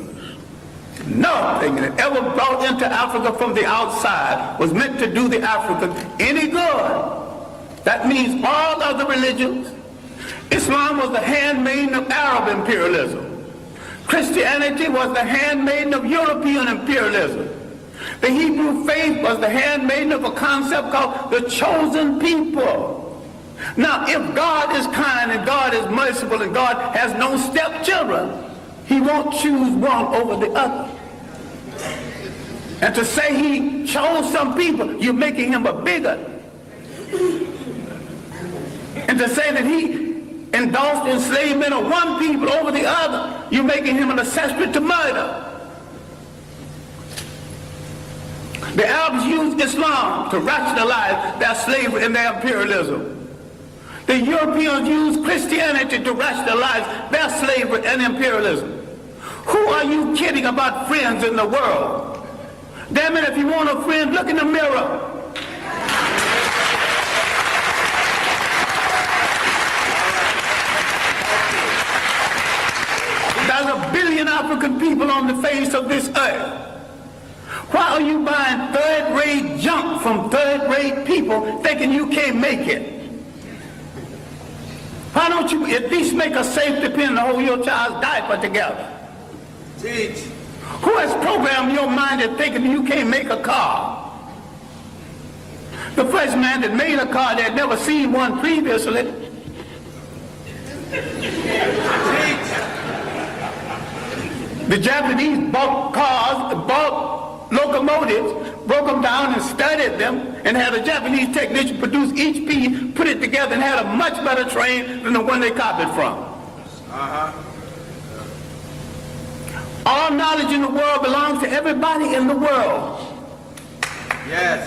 Nothing that ever brought into Africa from the outside was meant to do the African any good. That means all other religions. Islam was the handmaiden of Arab imperialism. Christianity was the handmaiden of European imperialism. The Hebrew faith was the handmaiden of a concept called the chosen people. Now, if God is kind and God is merciful and God has no stepchildren, he won't choose one over the other. And to say he chose some people, you're making him a bigot. And to say that he endorsed enslavement of one people over the other, you're making him an accessory to murder. The Arabs used Islam to rationalize their slavery and their imperialism. The Europeans used Christianity to rationalize their slavery and imperialism. Who are you kidding about friends in the world? Damn it, if you want a friend, look in the mirror. There's 1 billion African people on the face of this earth. Why are you buying third-rate junk from third-rate people thinking you can't make it? Why don't you at least make a safety pin to hold your child's diaper together? Teach. Who has programmed your mind into thinking you can't make a car? The first man that made a car that had never seen one previously. The Japanese bought cars, bought locomotives, broke them down and studied them, and had a Japanese technician produce each piece, put it together, and had a much better train than the one they copied from. All knowledge in the world belongs to everybody in the world. Yes.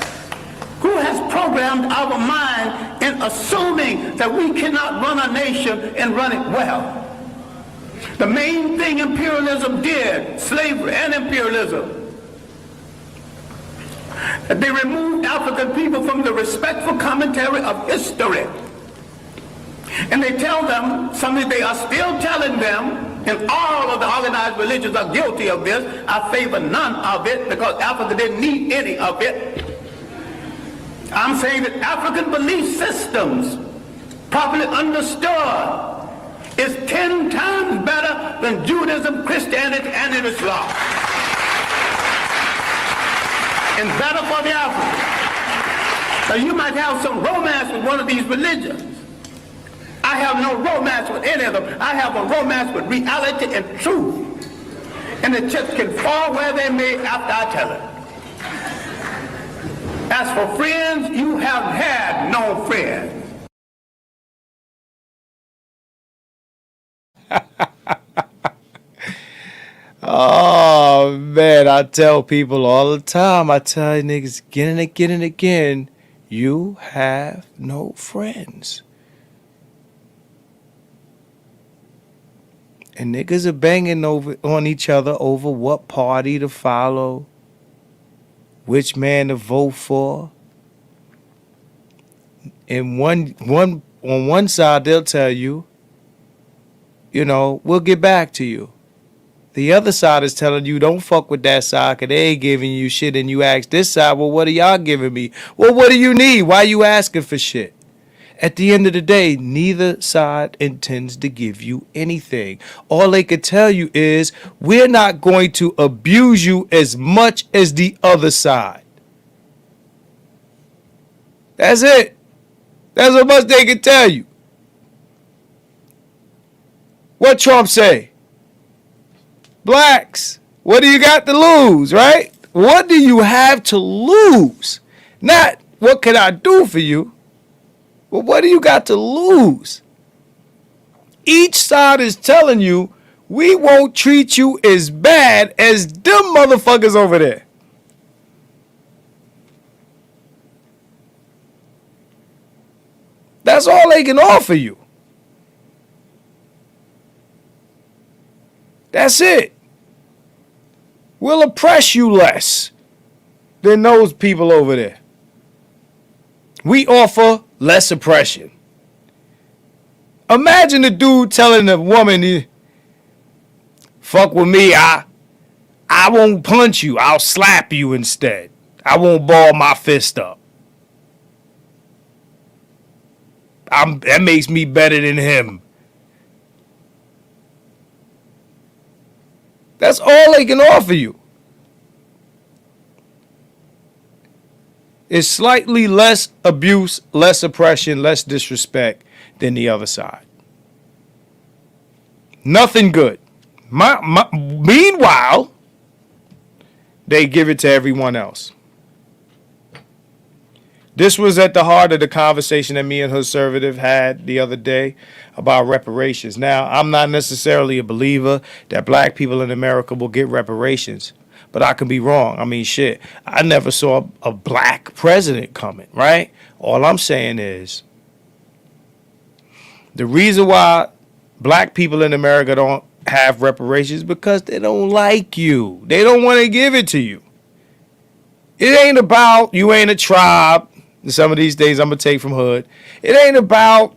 Who has programmed our mind in assuming that we cannot run a nation and run it well? The main thing imperialism did, slavery and imperialism, they removed African people from the respectful commentary of history. And they tell them something they are still telling them, and all of the organized religions are guilty of this. I favor none of it because Africa didn't need any of it. I'm saying that African belief systems, properly understood, is 10 times better than Judaism, Christianity, and Islam. And better for the African. So you might have some romance with one of these religions. I have no romance with any of them. I have a romance with reality and truth. And the chips can fall where they may after I tell it. As for friends, you have had no friends. Oh man, I tell people all the time, I tell niggas again and again, you have no friends. And niggas are banging on each other over what party to follow, which man to vote for. And on one side they'll tell you, we'll get back to you. The other side is telling you, don't fuck with that side because they ain't giving you shit. And you ask this side, well, what are y'all giving me? Well, what do you need? Why you asking for shit? At the end of the day, neither side intends to give you anything. All they could tell you is, we're not going to abuse you as much as the other side. That's it. That's how much they can tell you. What Trump say? Blacks, what do you got to lose, right? What do you have to lose? Not what can I do for you, but what do you got to lose? Each side is telling you, we won't treat you as bad as them motherfuckers over there. That's all they can offer you. That's it. We'll oppress you less than those people over there. We offer less oppression. Imagine a dude telling a woman, fuck with me, I won't punch you, I'll slap you instead. I won't ball my fist up. That makes me better than him. That's all they can offer you. It's slightly less abuse, less oppression, less disrespect than the other side. Nothing good. Meanwhile, they give it to everyone else. This was at the heart of the conversation that me and Conservative had the other day about reparations. Now, I'm not necessarily a believer that black people in America will get reparations, but I could be wrong. I mean, shit, I never saw a black president coming, right? All I'm saying is the reason why black people in America don't have reparations is because they don't like you. They don't want to give it to you. It ain't about you ain't a tribe. Some of these days I'm going to take from hood. It ain't about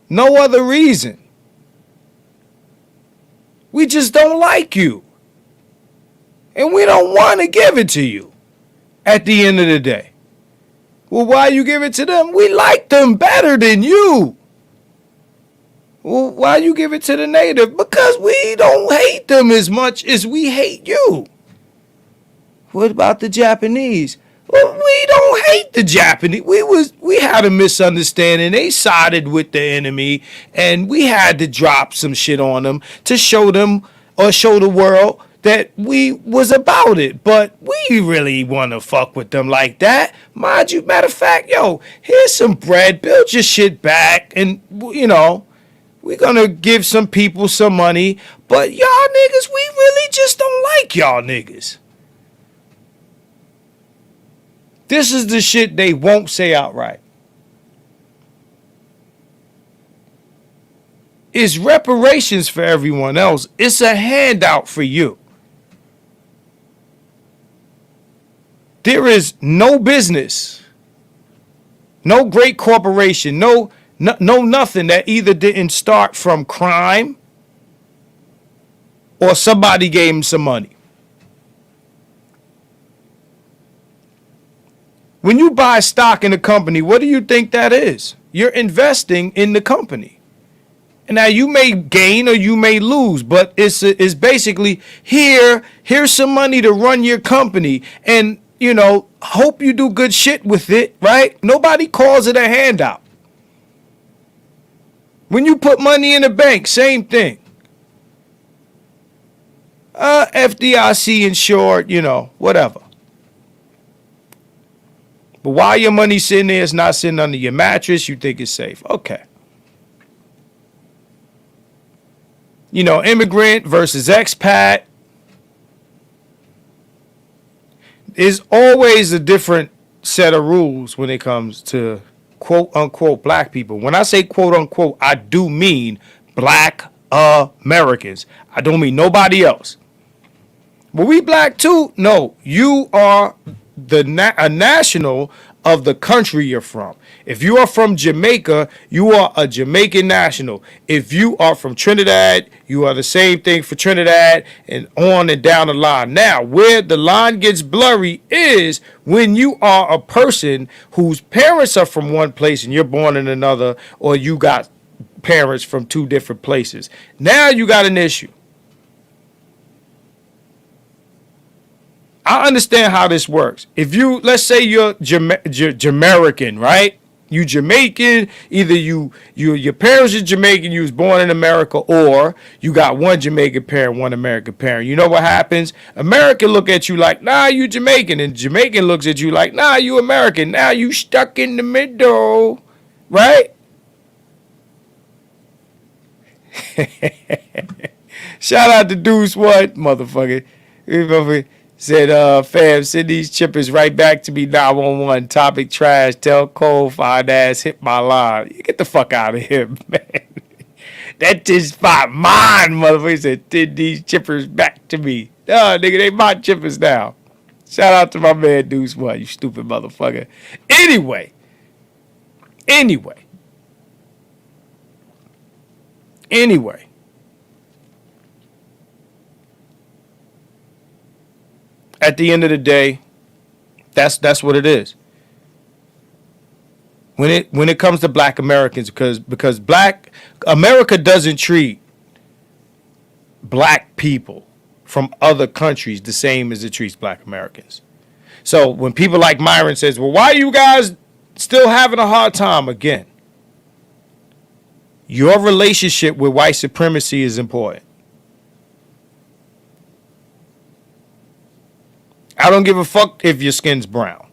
no other reason. We just don't like you. And we don't want to give it to you at the end of the day. Well, why you give it to them? We like them better than you. Well, why you give it to the native? Because we don't hate them as much as we hate you. What about the Japanese? Well, we don't hate the Japanese. We had a misunderstanding. They sided with the enemy, and we had to drop some shit on them to show them or show the world that we was about it. But we really want to fuck with them like that. Mind you, matter of fact, yo, here's some bread. Build your shit back, and you know, we're gonna give some people some money. But y'all niggas, we really just don't like y'all niggas. This is the shit they won't say outright. It's reparations for everyone else. It's a handout for you. There is no business, no great corporation, no nothing that either didn't start from crime or somebody gave him some money. When you buy stock in a company, what do you think that is? You're investing in the company. And now you may gain or you may lose, but it's basically here's some money to run your company, and you know, hope you do good shit with it, right? Nobody calls it a handout. When you put money in the bank, same thing. FDIC insured, you know, whatever. But while your money's sitting there, it's not sitting under your mattress, you think it's safe. Okay. You know, immigrant versus expat. There's always a different set of rules when it comes to quote unquote black people. When I say quote unquote, I do mean black Americans. I don't mean nobody else. But we black too? No, you are a national of the country you're from. If you are from Jamaica, you are a Jamaican national. If you are from Trinidad, you are the same thing for Trinidad, and on and down the line. Now, where the line gets blurry is when you are a person whose parents are from one place and you're born in another, or you got parents from two different places. Now you got an issue. I understand how this works. If you, let's say you're Jamaican, right? You Jamaican, either your parents are Jamaican, you was born in America, or you got one Jamaican parent, one American parent. You know what happens? American look at you like, nah, you Jamaican, and Jamaican looks at you like, nah, you American. Now you stuck in the middle, right? Shout out to Deuce What, motherfucker. Said, fam, send these chippers right back to me, 911. Topic trash. Tell Cole, fine ass, hit my line. You get the fuck out of here, man. That just my mind, motherfucker. He said, send these chippers back to me. No, nigga, they my chippers now. Shout out to my man, Deuce What, you stupid motherfucker. Anyway. At the end of the day, that's what it is. When it comes to black Americans, because black America doesn't treat black people from other countries the same as it treats black Americans. So when people like Myron says, well, why are you guys still having a hard time? Again, your relationship with white supremacy is important. I don't give a fuck if your skin's brown.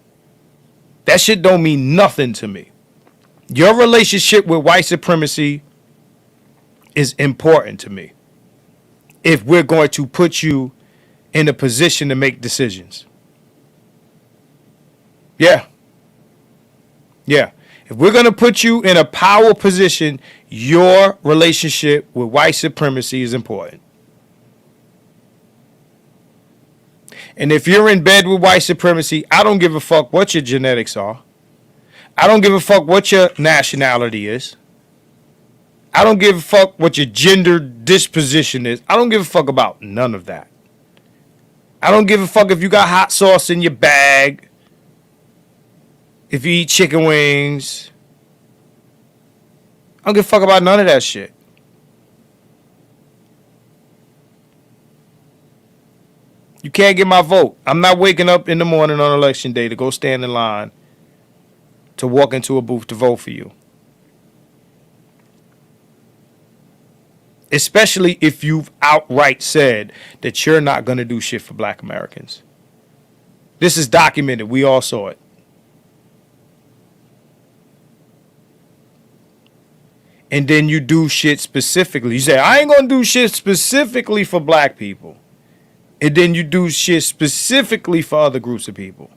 That shit don't mean nothing to me. Your relationship with white supremacy is important to me if we're going to put you in a position to make decisions. Yeah. Yeah. If we're going to put you in a power position, your relationship with white supremacy is important. And if you're in bed with white supremacy, I don't give a fuck what your genetics are. I don't give a fuck what your nationality is. I don't give a fuck what your gender disposition is. I don't give a fuck about none of that. I don't give a fuck if you got hot sauce in your bag. If you eat chicken wings. I don't give a fuck about none of that shit. You can't get my vote. I'm not waking up in the morning on election day to go stand in line to walk into a booth to vote for you. Especially if you've outright said that you're not going to do shit for black Americans. This is documented. We all saw it. And then you do shit specifically. You say, I ain't going to do shit specifically for black people. And then you do shit specifically for other groups of people.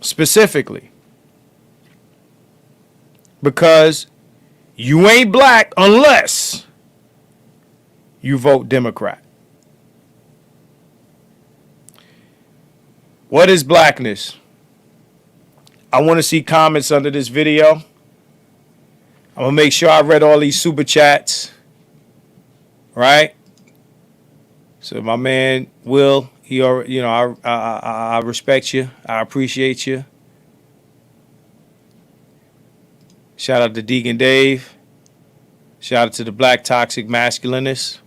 Specifically. Because you ain't black unless you vote Democrat. What is blackness? I want to see comments under this video. I'm going to make sure I read all these super chats. Right? So my man Will, he already, you know, I respect you. I appreciate you. Shout out to Deacon Dave. Shout out to the Black Toxic Masculinist.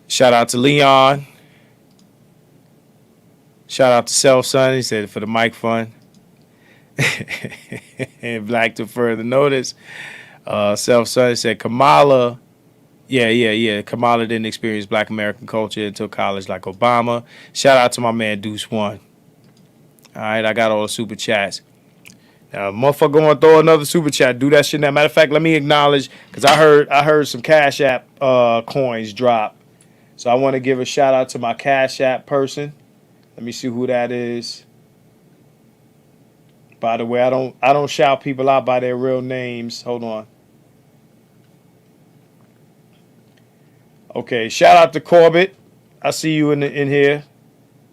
Shout out to Leon. Shout out to Self Son. He said for the mic fun. And Black to further notice. Self Son said Kamala. Yeah. Kamala didn't experience black American culture until college like Obama. Shout out to my man Deuce One. All right, I got all the super chats. Now, motherfucker gonna throw another super chat. Do that shit now. Matter of fact, let me acknowledge, because I heard some Cash App coins drop. So I want to give a shout out to my Cash App person. Let me see who that is. By the way, I don't shout people out by their real names. Hold on. Okay, shout out to Corbett. I see you in here.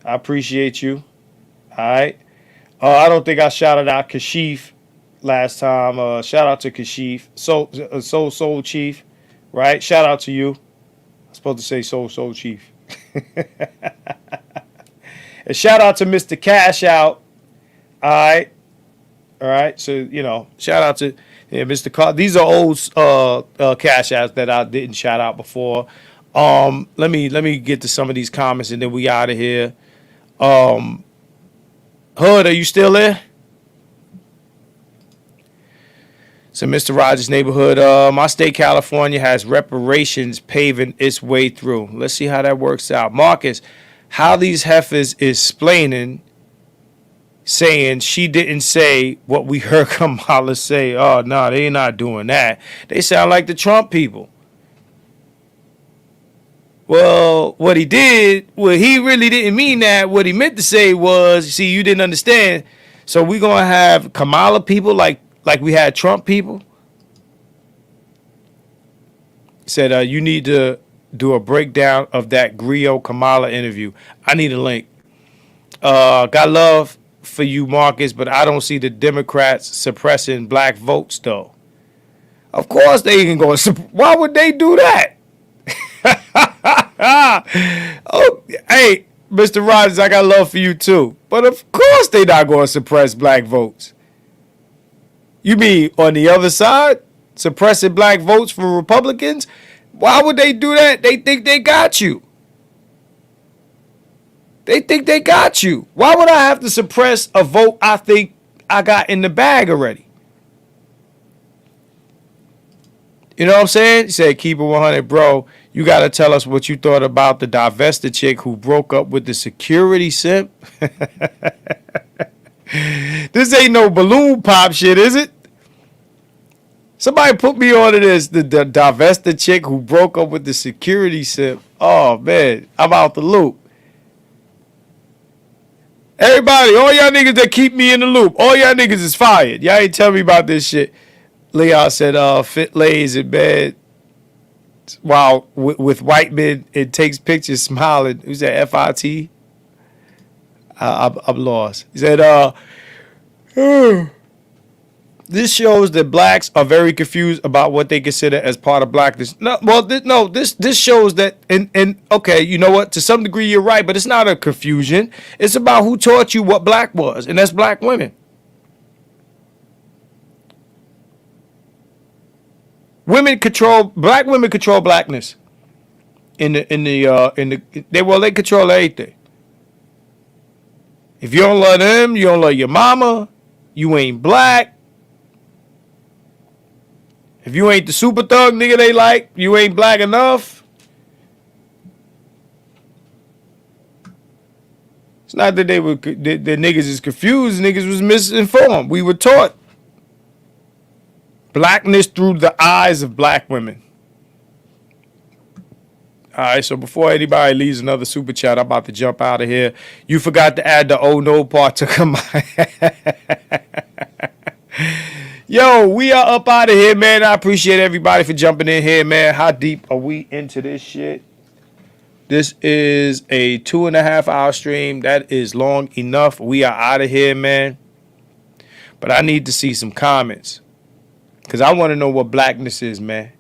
I appreciate you. All right. I don't think I shouted out Kashif last time. Shout out to Kashif. Soul Chief. Right? Shout out to you. I'm supposed to say Soul Chief. And shout out to Mr. Cash Out. All right. All right. So, you know, shout out to Mr. Car. These are old Cash Outs that I didn't shout out before. Let me get to some of these comments and then we out of here. Hood, are you still there? So, Mr. Rogers' neighborhood, my state, California, has reparations paving its way through. Let's see how that works out. Marcus, how these heifers is explaining, saying she didn't say what we heard Kamala say. Oh, no, they're not doing that. They sound like the Trump people. Well, what he did, well, he really didn't mean that. What he meant to say was, see, you didn't understand. So we're going to have Kamala people like we had Trump people. He said, you need to do a breakdown of that Griot Kamala interview. I need a link. Got love for you, Marcus, but I don't see the Democrats suppressing black votes, though. Of course they can go. Why would they do that? Oh, hey, Mr. Rogers, I got love for you too. But of course they not going to suppress black votes. You mean on the other side? Suppressing black votes for Republicans? Why would they do that? They think they got you. They think they got you. Why would I have to suppress a vote I think I got in the bag already? You know what I'm saying? He said, keep it 100, bro. You got to tell us what you thought about the divested chick who broke up with the security simp. This ain't no balloon pop shit, is it? Somebody put me on to this. The divested chick who broke up with the security simp. Oh, man. I'm out the loop. Everybody, all y'all niggas that keep me in the loop, all y'all niggas is fired. Y'all ain't tell me about this shit. Leon said, fit lays in bed while with white men, it takes pictures smiling. Who's that, FIT? I'm lost. He said, this shows that blacks are very confused about what they consider as part of blackness. No, well, this shows that, and okay, you know what? To some degree, you're right, but it's not a confusion. It's about who taught you what black was, and that's black women. Black women control blackness. They control everything. If you don't love them, you don't love your mama, you ain't black. If you ain't the super thug nigga they like, you ain't black enough. It's not that the niggas is confused, niggas was misinformed. We were taught blackness through the eyes of black women. All right, so before anybody leaves another super chat, I'm about to jump out of here. You forgot to add the oh no part to come on. Yo, we are up out of here, man. I appreciate everybody for jumping in here, man. How deep are we into this shit? This is a 2.5 hour stream. That is long enough. We are out of here, man. But I need to see some comments, because I want to know what blackness is, man.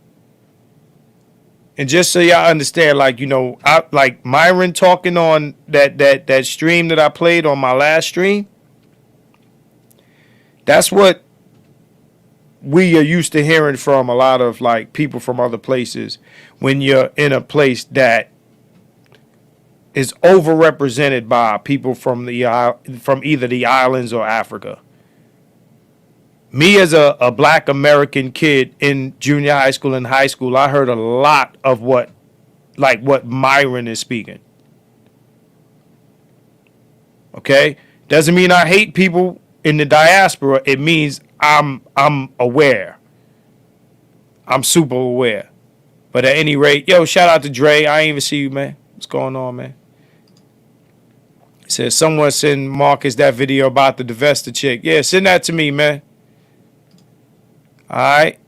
And just so y'all understand, like, you know, like Myron talking on that stream that I played on my last stream. That's what we are used to hearing from a lot of like people from other places when you're in a place that is overrepresented by people from either the islands or Africa. Me as a black American kid in junior high school and high school, I heard a lot of what Myron is speaking. Okay? Doesn't mean I hate people in the diaspora. It means I'm aware. I'm super aware. But at any rate, yo, shout out to Dre. I ain't even see you, man. What's going on, man? It says someone send Marcus that video about the divested chick. Yeah, send that to me, man. All right.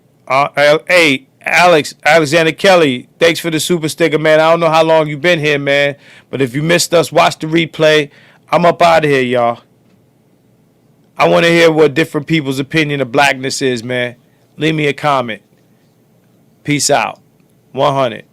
Hey, Alexander Kelly, thanks for the super sticker, man. I don't know how long you've been here, man, but if you missed us, watch the replay. I'm up out of here, y'all. I want to hear what different people's opinion of blackness is, man. Leave me a comment. Peace out. 100.